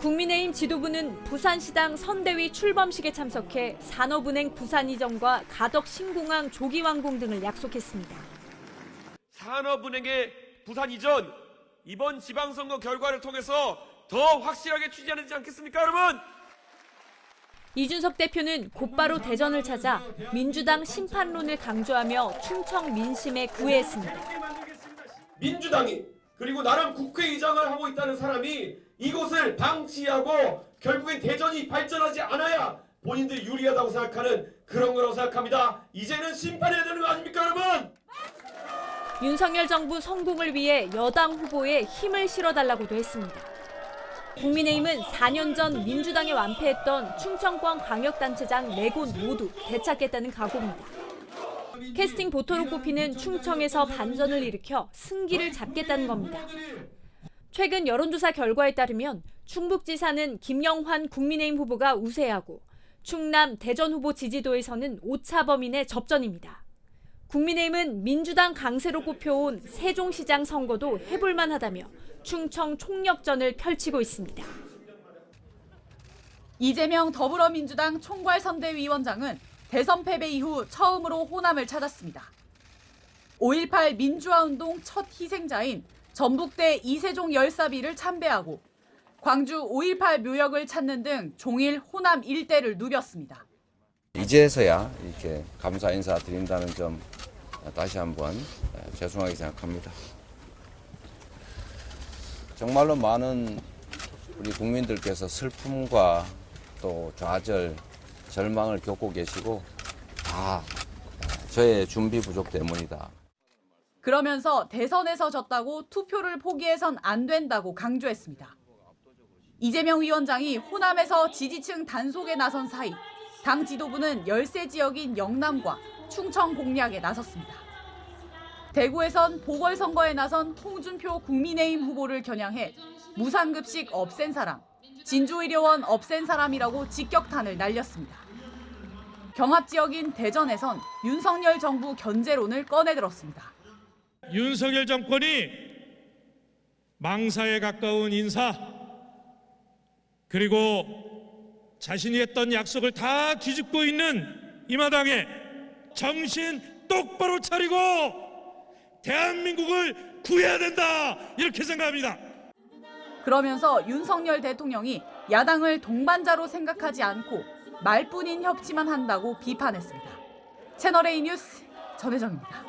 국민의힘 지도부는 부산시당 선대위 출범식에 참석해 산업은행 부산 이전과 가덕 신공항 조기 완공 등을 약속했습니다. 산업은행의 부산 이전, 이번 지방선거 결과를 통해서 더 확실하게 취재해야 되지 않겠습니까, 여러분? 이준석 대표는 곧바로 대전을 찾아 민주당 심판론을 강조하며 충청 민심에 구애했습니다. 민주당이 그리고 나름 국회의장을 하고 있다는 사람이 이곳을 방치하고 결국엔 대전이 발전하지 않아야 본인들이 유리하다고 생각하는 그런 거라고 생각합니다. 이제는 심판해야 되는 거 아닙니까, 여러분? 윤석열 정부 성공을 위해 여당 후보에 힘을 실어달라고도 했습니다. 국민의힘은 4년 전 민주당에 완패했던 충청권 광역단체장 4곳 모두 되찾겠다는 각오입니다. 캐스팅 보토로 꼽히는 충청에서 반전을 일으켜 승기를 잡겠다는 겁니다. 최근 여론조사 결과에 따르면 충북지사는 김영환 국민의힘 후보가 우세하고 충남, 대전 후보 지지도에서는 오차범인의 접전입니다. 국민의힘은 민주당 강세로 꼽혀온 세종시장 선거도 해볼만 하다며 충청 총력전을 펼치고 있습니다. 이재명 더불어민주당 총괄선대위원장은 대선 패배 이후 처음으로 호남을 찾았습니다. 5.18 민주화운동 첫 희생자인 전북대 이세종 열사비를 참배하고 광주 5.18 묘역을 찾는 등 종일 호남 일대를 누볐습니다. 이제서야 이렇게 감사 인사 드린다는 점 다시 한번 죄송하게 생각합니다. 정말로 많은 우리 국민들께서 슬픔과 또 좌절, 절망을 겪고 계시고 다 저의 준비 부족 때문이다. 그러면서 대선에서 졌다고 투표를 포기해선 안 된다고 강조했습니다. 이재명 위원장이 호남에서 지지층 단속에 나선 사이 당 지도부는 열세 지역인 영남과 충청 공략에 나섰습니다. 대구에선 보궐선거에 나선 홍준표 국민의힘 후보를 겨냥해 무상급식 없앤 사람, 진주의료원 없앤 사람이라고 직격탄을 날렸습니다. 경합 지역인 대전에선 윤석열 정부 견제론을 꺼내들었습니다. 윤석열 정권이 망사에 가까운 인사, 그리고 자신이 했던 약속을 다 뒤집고 있는 이 마당에 정신 똑바로 차리고 대한민국을 구해야 된다, 이렇게 생각합니다. 그러면서 윤석열 대통령이 야당을 동반자로 생각하지 않고 말뿐인 협치만 한다고 비판했습니다. 채널A 뉴스 전혜정입니다.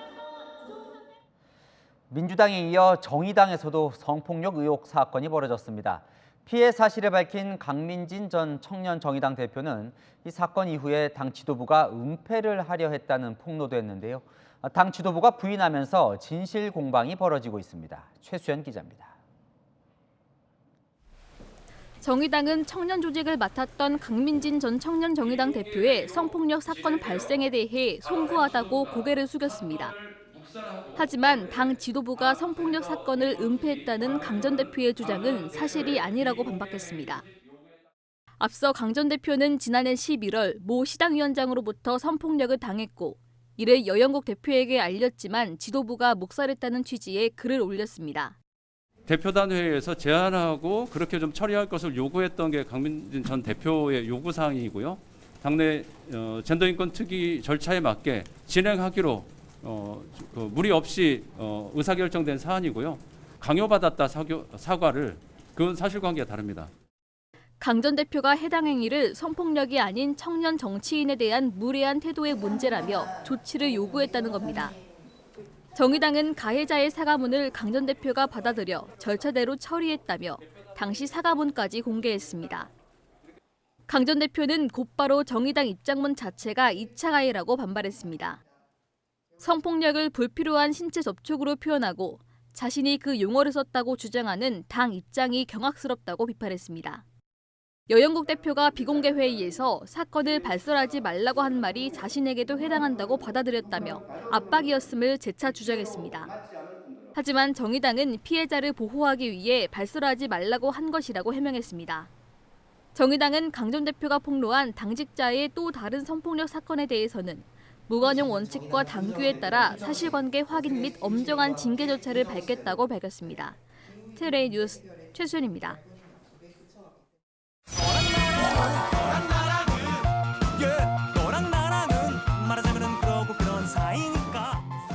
민주당에 이어 정의당에서도 성폭력 의혹 사건이 벌어졌습니다. 피해 사실을 밝힌 강민진 전 청년정의당 대표는 이 사건 이후에 당 지도부가 은폐를 하려 했다는 폭로도 했는데요. 당 지도부가 부인하면서 진실 공방이 벌어지고 있습니다. 최수연 기자입니다. 정의당은 청년 조직을 맡았던 강민진 전 청년정의당 대표의 성폭력 사건 발생에 대해 송구하다고 고개를 숙였습니다. 하지만 당 지도부가 성폭력 사건을 은폐했다는 강 전 대표의 주장은 사실이 아니라고 반박했습니다. 앞서 강 전 대표는 지난해 11월 모 시당위원장으로부터 성폭력을 당했고 이를 여영국 대표에게 알렸지만 지도부가 묵살했다는 취지의 글을 올렸습니다. 대표단 회의에서 제안하고 그렇게 좀 처리할 것을 요구했던 게 강민진 전 대표의 요구사항이고요. 당내 젠더인권 특위 절차에 맞게 진행하기로 무리 없이 의사결정된 사안이고요. 강요받았다 사과를, 그건 사실관계가 다릅니다. 강 전 대표가 해당 행위를 성폭력이 아닌 청년 정치인에 대한 무례한 태도의 문제라며 조치를 요구했다는 겁니다. 정의당은 가해자의 사과문을 강 전 대표가 받아들여 절차대로 처리했다며 당시 사과문까지 공개했습니다. 강 전 대표는 곧바로 정의당 입장문 자체가 2차 가해라고 반발했습니다. 성폭력을 불필요한 신체 접촉으로 표현하고 자신이 그 용어를 썼다고 주장하는 당 입장이 경악스럽다고 비판했습니다. 여영국 대표가 비공개 회의에서 사건을 발설하지 말라고 한 말이 자신에게도 해당한다고 받아들였다며 압박이었음을 재차 주장했습니다. 하지만 정의당은 피해자를 보호하기 위해 발설하지 말라고 한 것이라고 해명했습니다. 정의당은 강 전 대표가 폭로한 당직자의 또 다른 성폭력 사건에 대해서는 무관용 원칙과 당규에 따라 사실관계 확인 및 엄정한 징계 절차를 밟겠다고 밝혔습니다. 채널A 뉴스 최수연입니다.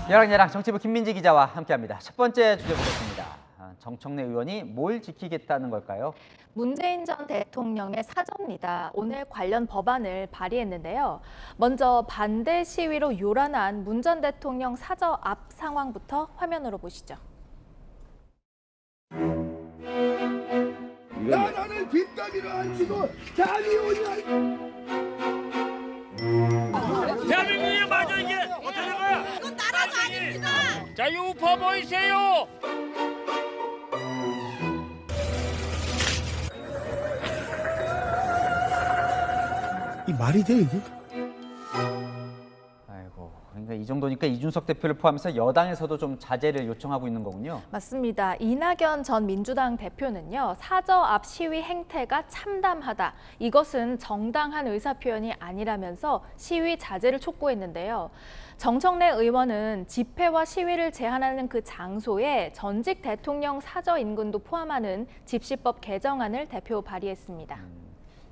여랑여랑 정치부 김민지 기자와 함께합니다. 첫 번째 주제 보겠습니다. 정청래 의원이 뭘 지키겠다는 걸까요? 문재인 전 대통령의 사저입니다. 오늘 관련 법안을 발의했는데요. 먼저 반대 시위로 요란한 문 전 대통령 사저 앞 상황부터 화면으로 보시죠. 나라를 뒷다리로 앉히고 자기 오냐. 대한민국이 맞아 이게 어떻게 된 거야? 이건 나라가 아닙니다. 자, 유포 보이세요? 이 말이 돼 이게? 아이고, 그러니까 이 정도니까 이준석 대표를 포함해서 여당에서도 좀 자제를 요청하고 있는 거군요. 맞습니다. 이낙연 전 민주당 대표는요. 사저 앞 시위 행태가 참담하다. 이것은 정당한 의사표현이 아니라면서 시위 자제를 촉구했는데요. 정청래 의원은 집회와 시위를 제한하는 그 장소에 전직 대통령 사저 인근도 포함하는 집시법 개정안을 대표 발의했습니다.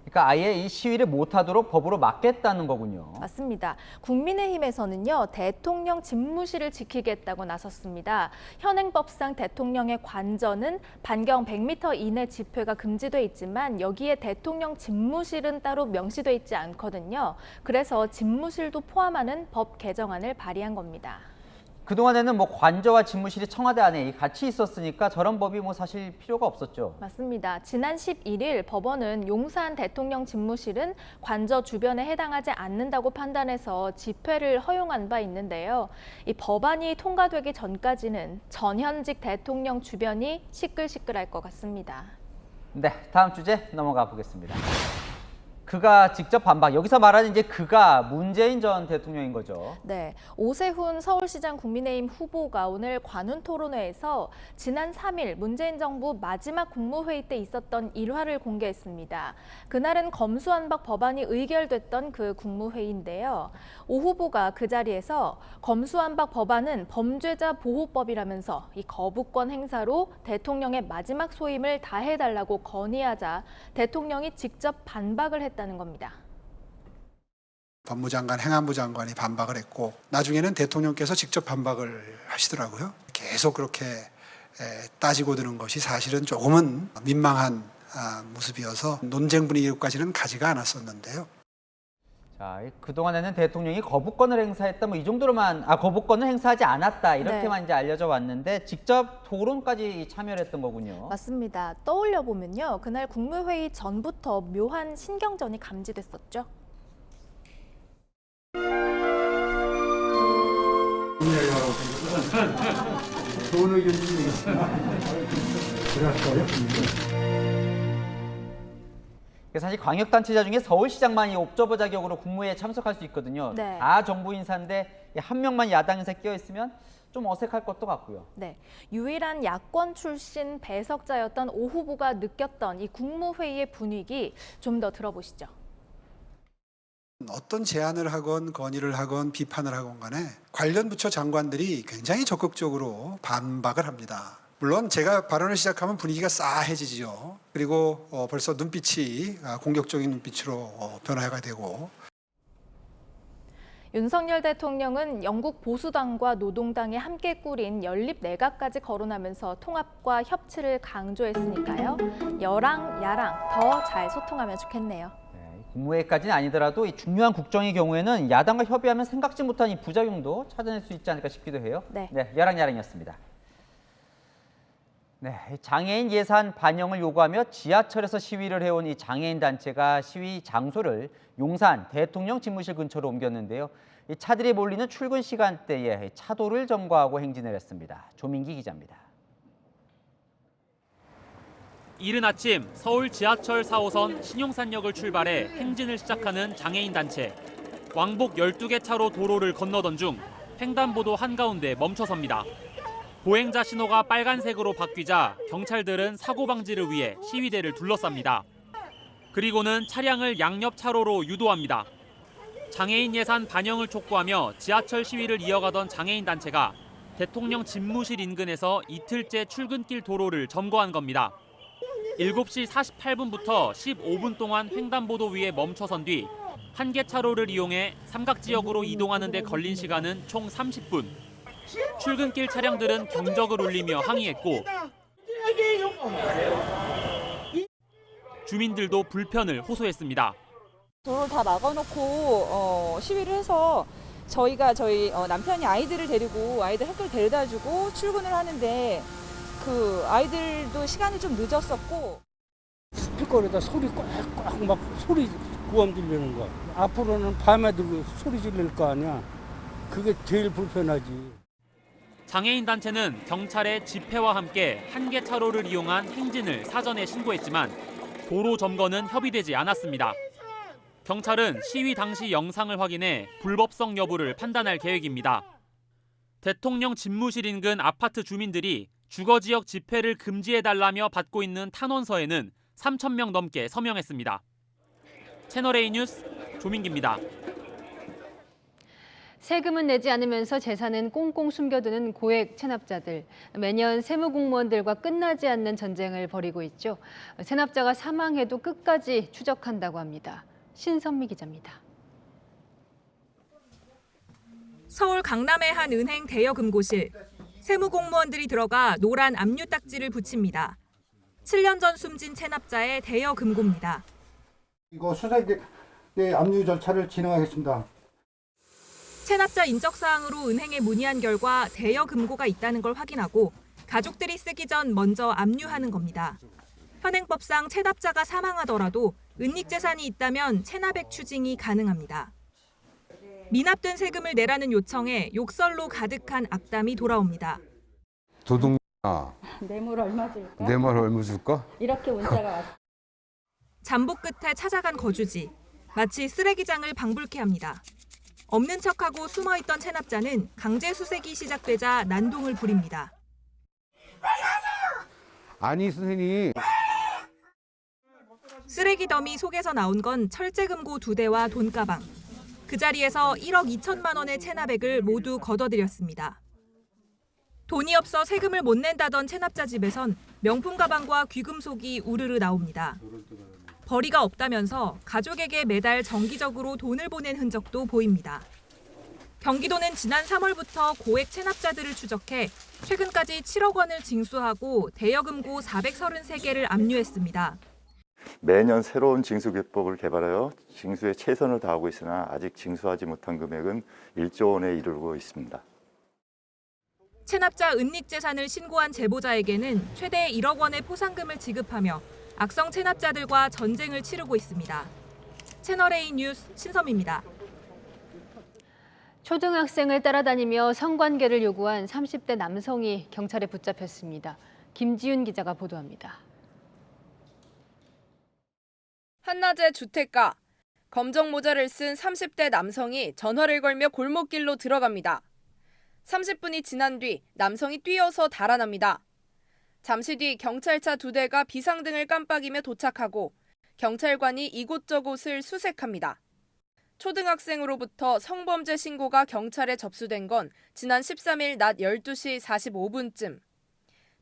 그러니까 아예 이 시위를 못하도록 법으로 막겠다는 거군요. 맞습니다. 국민의힘에서는요. 대통령 집무실을 지키겠다고 나섰습니다. 현행법상 대통령의 관저는 반경 100m 이내 집회가 금지돼 있지만 여기에 대통령 집무실은 따로 명시돼 있지 않거든요. 그래서 집무실도 포함하는 법 개정안을 발의한 겁니다. 그동안에는 뭐 관저와 집무실이 청와대 안에 같이 있었으니까 저런 법이 뭐 사실 필요가 없었죠. 맞습니다. 지난 11일 법원은 용산 대통령 집무실은 관저 주변에 해당하지 않는다고 판단해서 집회를 허용한 바 있는데요. 이 법안이 통과되기 전까지는 전현직 대통령 주변이 시끌시끌할 것 같습니다. 네, 다음 주제 넘어가 보겠습니다. 그가 직접 반박. 여기서 말하는 이제 그가 문재인 전 대통령인 거죠. 네, 오세훈 서울시장 국민의힘 후보가 오늘 관훈 토론회에서 지난 3일 문재인 정부 마지막 국무회의 때 있었던 일화를 공개했습니다. 그날은 검수완박 법안이 의결됐던 그 국무회의인데요. 오 후보가 그 자리에서 검수완박 법안은 범죄자 보호법이라면서 이 거부권 행사로 대통령의 마지막 소임을 다해달라고 건의하자 대통령이 직접 반박을 했다는 겁니다. 법무장관, 행안부 장관이 반박을 했고 나중에는 대통령께서 직접 반박을 하시더라고요. 계속 그렇게 따지고 드는 것이 사실은 조금은 민망한 모습이어서 논쟁 분위기까지는 가지가 않았었는데요. 자, 그동안에는 대통령이 거부권을 행사했다 뭐 이 정도로만 거부권을 행사하지 않았다 이렇게만 이제 알려져 왔는데 직접 토론까지 참여를 했던 거군요. 맞습니다. 떠올려 보면요. 그날 국무회의 전부터 묘한 신경전이 감지됐었죠. 좋은 의견입니다. 사실 광역단체자 중에 서울시장만이 옵저버 자격으로 국무회의에 참석할 수 있거든요. 네. 다 정부 인사인데 한 명만 야당 인사 끼어 있으면 좀 어색할 것도 같고요. 네, 유일한 야권 출신 배석자였던 오 후보가 느꼈던 이 국무회의의 분위기 좀 더 들어보시죠. 어떤 제안을 하건 건의를 하건 비판을 하건 간에 관련 부처 장관들이 굉장히 적극적으로 반박을 합니다. 물론 제가 발언을 시작하면 분위기가 싸해지죠. 그리고 벌써 눈빛이 공격적인 눈빛으로 변화가 되고. 윤석열 대통령은 영국 보수당과 노동당이 함께 꾸린 연립 내각까지 거론하면서 통합과 협치를 강조했으니까요. 여랑, 야랑 더 잘 소통하면 좋겠네요. 국무회의까지는 아니더라도 이 중요한 국정의 경우에는 야당과 협의하면 생각지 못한 이 부작용도 찾아낼 수 있지 않을까 싶기도 해요. 네, 여랑야랑이었습니다. 네, 장애인 예산 반영을 요구하며 지하철에서 시위를 해온 이 장애인 단체가 시위 장소를 용산 대통령 집무실 근처로 옮겼는데요. 이 차들이 몰리는 출근 시간대에 차도를 점거하고 행진을 했습니다. 조민기 기자입니다. 이른 아침 서울 지하철 4호선 신용산역을 출발해 행진을 시작하는 장애인 단체. 왕복 12개 차로 도로를 건너던 중 횡단보도 한가운데 멈춰섭니다. 보행자 신호가 빨간색으로 바뀌자 경찰들은 사고 방지를 위해 시위대를 둘러쌉니다. 그리고는 차량을 양옆 차로로 유도합니다. 장애인 예산 반영을 촉구하며 지하철 시위를 이어가던 장애인 단체가 대통령 집무실 인근에서 이틀째 출근길 도로를 점거한 겁니다. 7시 48분부터 15분 동안 횡단보도 위에 멈춰선 뒤 한 개 차로를 이용해 삼각지역으로 이동하는 데 걸린 시간은 총 30분. 출근길 차량들은 경적을 울리며 항의했고 주민들도 불편을 호소했습니다. 도로를 다 막아놓고 시위를 해서 저희 남편이 아이들을 데리고 아이들 학교를 데려다주고 출근을 하는데 그 아이들도 시간이 좀 늦었었고 스피커에다 소리 꽉꽉 막 소리 구엄 들리는 거야. 앞으로는 밤에도 소리 지를 거 아니야. 그게 제일 불편하지. 장애인 단체는 경찰의 집회와 함께 한 개 차로를 이용한 행진을 사전에 신고했지만 도로 점거는 협의되지 않았습니다. 경찰은 시위 당시 영상을 확인해 불법성 여부를 판단할 계획입니다. 대통령 집무실 인근 아파트 주민들이 주거지역 집회를 금지해달라며 받고 있는 탄원서에는 3,000명 넘게 서명했습니다. 채널A 뉴스 조민기입니다. 세금은 내지 않으면서 재산은 꽁꽁 숨겨두는 고액 체납자들. 매년 세무공무원들과 끝나지 않는 전쟁을 벌이고 있죠. 체납자가 사망해도 끝까지 추적한다고 합니다. 신선미 기자입니다. 서울 강남의 한 은행 대여금고실. 세무공무원들이 들어가 노란 압류 딱지를 붙입니다. 7년 전 숨진 체납자의 대여금고입니다. 이거 수사의 압류 절차를 진행하겠습니다. 체납자 인적사항으로 은행에 문의한 결과 대여금고가 있다는 걸 확인하고 가족들이 쓰기 전 먼저 압류하는 겁니다. 현행법상 체납자가 사망하더라도 은닉재산이 있다면 체납액 추징이 가능합니다. 미납된 세금을 내라는 요청에 욕설로 가득한 악담이 돌아옵니다. 도둑아, 뇌물 얼마 줄까? 내 말 얼마 줄까? 이렇게 문자가 왔어요. 잠복 끝에 찾아간 거주지, 마치 쓰레기장을 방불케 합니다. 없는 척하고 숨어있던 체납자는 강제 수색이 시작되자 난동을 부립니다. 아니 선생님. 쓰레기 더미 속에서 나온 건 철제금고 2대와 돈가방. 그 자리에서 1억 2천만 원의 체납액을 모두 걷어들였습니다. 돈이 없어 세금을 못 낸다던 체납자 집에선 명품 가방과 귀금속이 우르르 나옵니다. 벌이가 없다면서 가족에게 매달 정기적으로 돈을 보낸 흔적도 보입니다. 경기도는 지난 3월부터 고액 체납자들을 추적해 최근까지 7억 원을 징수하고 대여금고 433개를 압류했습니다. 매년 새로운 징수기법을 개발하여 징수에 최선을 다하고 있으나 아직 징수하지 못한 금액은 1조 원에 이르고 있습니다. 체납자 은닉재산을 신고한 제보자에게는 최대 1억 원의 포상금을 지급하며 악성 체납자들과 전쟁을 치르고 있습니다. 채널A 뉴스 신섬입니다. 초등학생을 따라다니며 성관계를 요구한 30대 남성이 경찰에 붙잡혔습니다. 김지윤 기자가 보도합니다. 한낮의 주택가, 검정 모자를 쓴 30대 남성이 전화를 걸며 골목길로 들어갑니다. 30분이 지난 뒤 남성이 뛰어서 달아납니다. 잠시 뒤 경찰차 2대가 비상등을 깜빡이며 도착하고 경찰관이 이곳저곳을 수색합니다. 초등학생으로부터 성범죄 신고가 경찰에 접수된 건 지난 13일 낮 12시 45분쯤.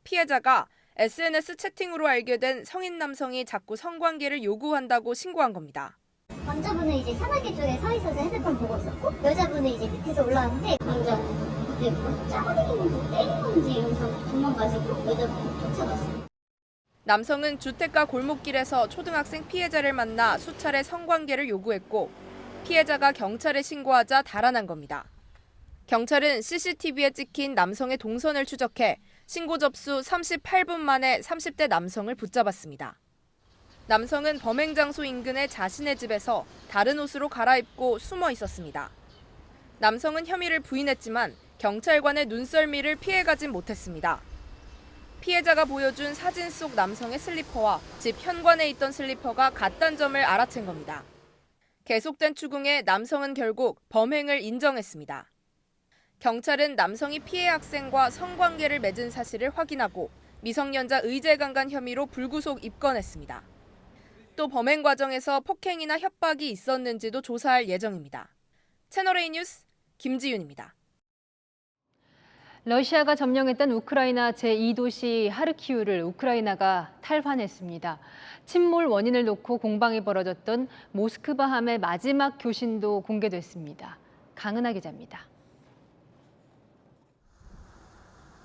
피해자가 SNS 채팅으로 알게 된 성인 남성이 자꾸 성관계를 요구한다고 신고한 겁니다. 남자분은 이제 산악회 쪽에 서 있어서 핸드폰 보고 있었고 여자분은 이제 밑에서 올라왔는데 남자는 이제 뭐 짜고리는지 때린 건지 이러면서 도망가시고 여자분은 쫓아갔어요. 남성은 주택가 골목길에서 초등학생 피해자를 만나 수차례 성관계를 요구했고 피해자가 경찰에 신고하자 달아난 겁니다. 경찰은 CCTV에 찍힌 남성의 동선을 추적해 신고 접수 38분 만에 30대 남성을 붙잡았습니다. 남성은 범행 장소 인근의 자신의 집에서 다른 옷으로 갈아입고 숨어 있었습니다. 남성은 혐의를 부인했지만 경찰관의 눈썰미를 피해가진 못했습니다. 피해자가 보여준 사진 속 남성의 슬리퍼와 집 현관에 있던 슬리퍼가 같다는 점을 알아챈 겁니다. 계속된 추궁에 남성은 결국 범행을 인정했습니다. 경찰은 남성이 피해 학생과 성관계를 맺은 사실을 확인하고 미성년자 의제강간 혐의로 불구속 입건했습니다. 또 범행 과정에서 폭행이나 협박이 있었는지도 조사할 예정입니다. 채널A 뉴스 김지윤입니다. 러시아가 점령했던 우크라이나 제2도시 하르키우를 우크라이나가 탈환했습니다. 침몰 원인을 놓고 공방이 벌어졌던 모스크바함의 마지막 교신도 공개됐습니다. 강은하 기자입니다.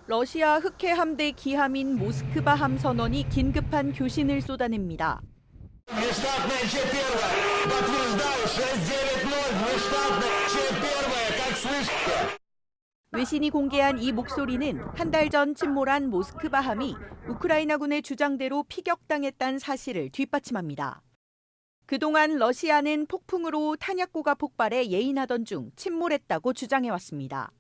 러시아 흑해 함대 기함인 모스크바함 선원이 긴급한 교신을 쏟아냅니다. 외신이 공개한 이 목소리는 한 달 전 침몰한 모스크바함이 우크라이나군의 주장대로 피격당했다는 사실을 뒷받침합니다. 그동안 러시아는 폭풍으로 탄약고가 폭발해 예인하던 중 침몰했다고 주장해왔습니다.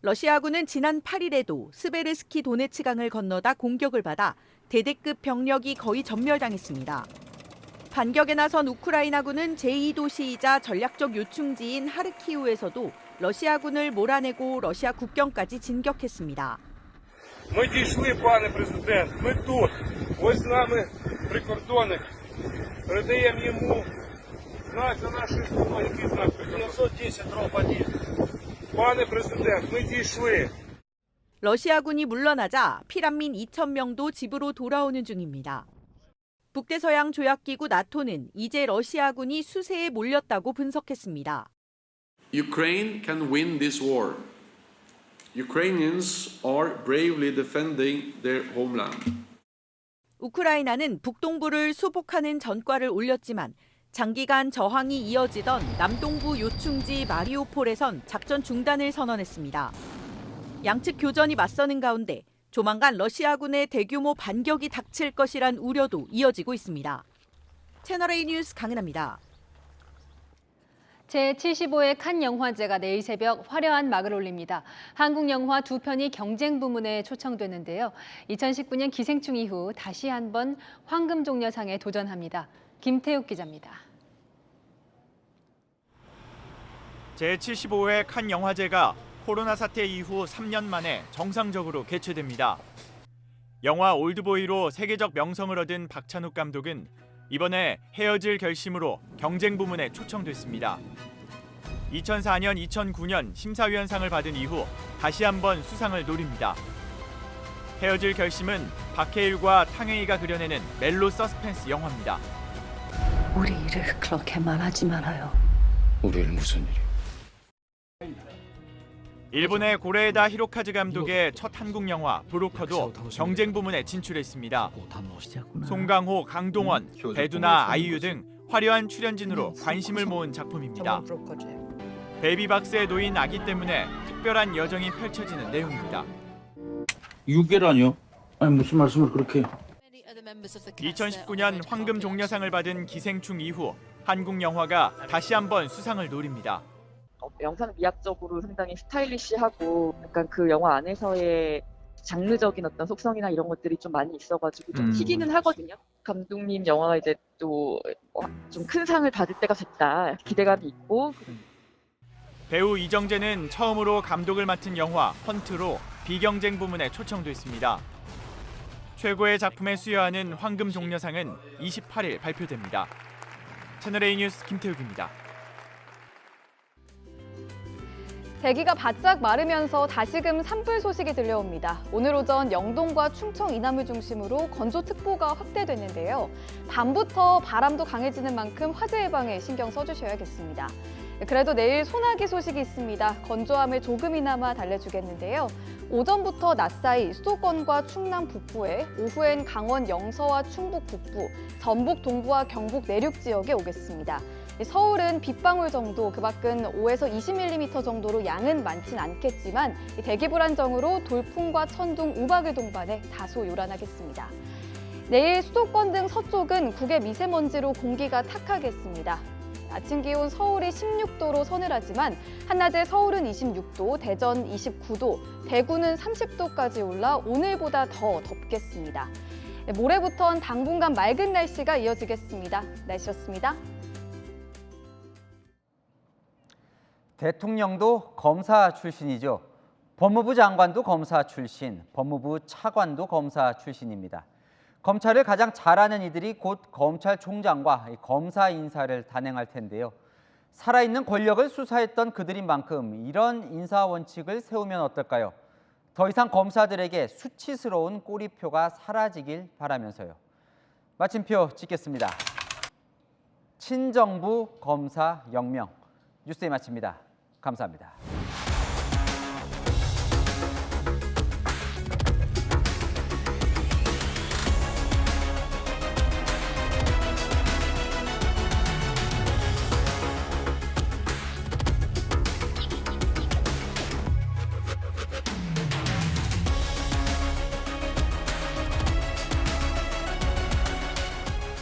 러시아군은 지난 8일에도 스베르스키 도네츠강을 건너다 공격을 받아 대대급 병력이 거의 전멸당했습니다. 반격에 나선 우크라이나군은 제2도시이자 전략적 요충지인 하르키우에서도 러시아군을 몰아내고 러시아 국경까지 진격했습니다. Ми дійшли, пане президент. Ми тут. Ось з нами прикордонник. Передаємо йому знак за нашою спиною. Який знак? 910 дроб 1. Пане президент, ми дійшли. 러시아군이 물러나자 피난민 2,000명도 집으로 돌아오는 중입니다. 북대서양 조약기구 나토는 이제 러시아군이 수세에 몰렸다고 분석했습니다. Ukraine can win this war. Ukrainians are bravely defending their homeland. 우크라이나는 북동부를 수복하는 전과를 올렸지만 장기간 저항이 이어지던 남동부 요충지 마리우폴에선 작전 중단을 선언했습니다. 양측 교전이 맞서는 가운데 조만간 러시아군의 대규모 반격이 닥칠 것이란 우려도 이어지고 있습니다. 채널A 뉴스 강은하입니다. 제75회 칸 영화제가 내일 새벽 화려한 막을 올립니다. 한국 영화 2편이 경쟁 부문에 초청됐는데요. 2019년 기생충 이후 다시 한번 황금종려상에 도전합니다. 김태욱 기자입니다. 제75회 칸 영화제가 코로나 사태 이후 3년 만에 정상적으로 개최됩니다. 영화 올드보이로 세계적 명성을 얻은 박찬욱 감독은 이번에 헤어질 결심으로 경쟁 부문에 초청됐습니다. 2004년, 2009년 심사위원상을 받은 이후 다시 한번 수상을 노립니다. 헤어질 결심은 박해일과 탕웨이가 그려내는 멜로 서스펜스 영화입니다. 우리 일을 그렇게 말하지 말아요. 우리 일 무슨 일이? 일본의 고레에다 히로카즈 감독의 첫 한국 영화 브로커도 경쟁 부문에 진출했습니다. 송강호, 강동원, 배두나, 아이유 등 화려한 출연진으로 관심을 모은 작품입니다. 베이비박스에 놓인 아기 때문에 특별한 여정이 펼쳐지는 내용입니다. 유괴라뇨? 아니 무슨 말씀을 그렇게? 2019년 황금 종려상을 받은 기생충 이후 한국 영화가 다시 한번 수상을 노립니다. 영상 미학적으로 상당히 스타일리시하고 약간 그 영화 안에서의 장르적인 어떤 속성이나 이런 것들이 좀 많이 있어가지고 좀 튀기는 하거든요. 감독님 영화가 이제 또 좀 큰 상을 받을 때가 됐다 기대감이 있고. 배우 이정재는 처음으로 감독을 맡은 영화 헌트로 비경쟁 부문에 초청됐습니다. 최고의 작품에 수여하는 황금 종려상은 28일 발표됩니다. 채널A 뉴스 김태욱입니다. 대기가 바짝 마르면서 다시금 산불 소식이 들려옵니다. 오늘 오전 영동과 충청 이남을 중심으로 건조특보가 확대됐는데요. 밤부터 바람도 강해지는 만큼 화재 예방에 신경 써주셔야겠습니다. 그래도 내일 소나기 소식이 있습니다. 건조함을 조금이나마 달래주겠는데요. 오전부터 낮 사이 수도권과 충남 북부에, 오후엔 강원 영서와 충북 북부, 전북 동부와 경북 내륙 지역에 오겠습니다. 서울은 빗방울 정도, 그 밖은 5에서 20mm 정도로 양은 많진 않겠지만 대기 불안정으로 돌풍과 천둥, 우박을 동반해 다소 요란하겠습니다. 내일 수도권 등 서쪽은 국외 미세먼지로 공기가 탁하겠습니다. 아침 기온 서울이 16도로 서늘하지만 한낮에 서울은 26도, 대전 29도, 대구는 30도까지 올라 오늘보다 더 덥겠습니다. 모레부터는 당분간 맑은 날씨가 이어지겠습니다. 날씨였습니다. 대통령도 검사 출신이죠. 법무부 장관도 검사 출신, 법무부 차관도 검사 출신입니다. 검찰을 가장 잘하는 이들이 곧 검찰총장과 검사 인사를 단행할 텐데요. 살아있는 권력을 수사했던 그들인 만큼 이런 인사 원칙을 세우면 어떨까요? 더 이상 검사들에게 수치스러운 꼬리표가 사라지길 바라면서요. 마침표 찍겠습니다. 친정부 검사 영명. 뉴스에 마칩니다. 감사합니다.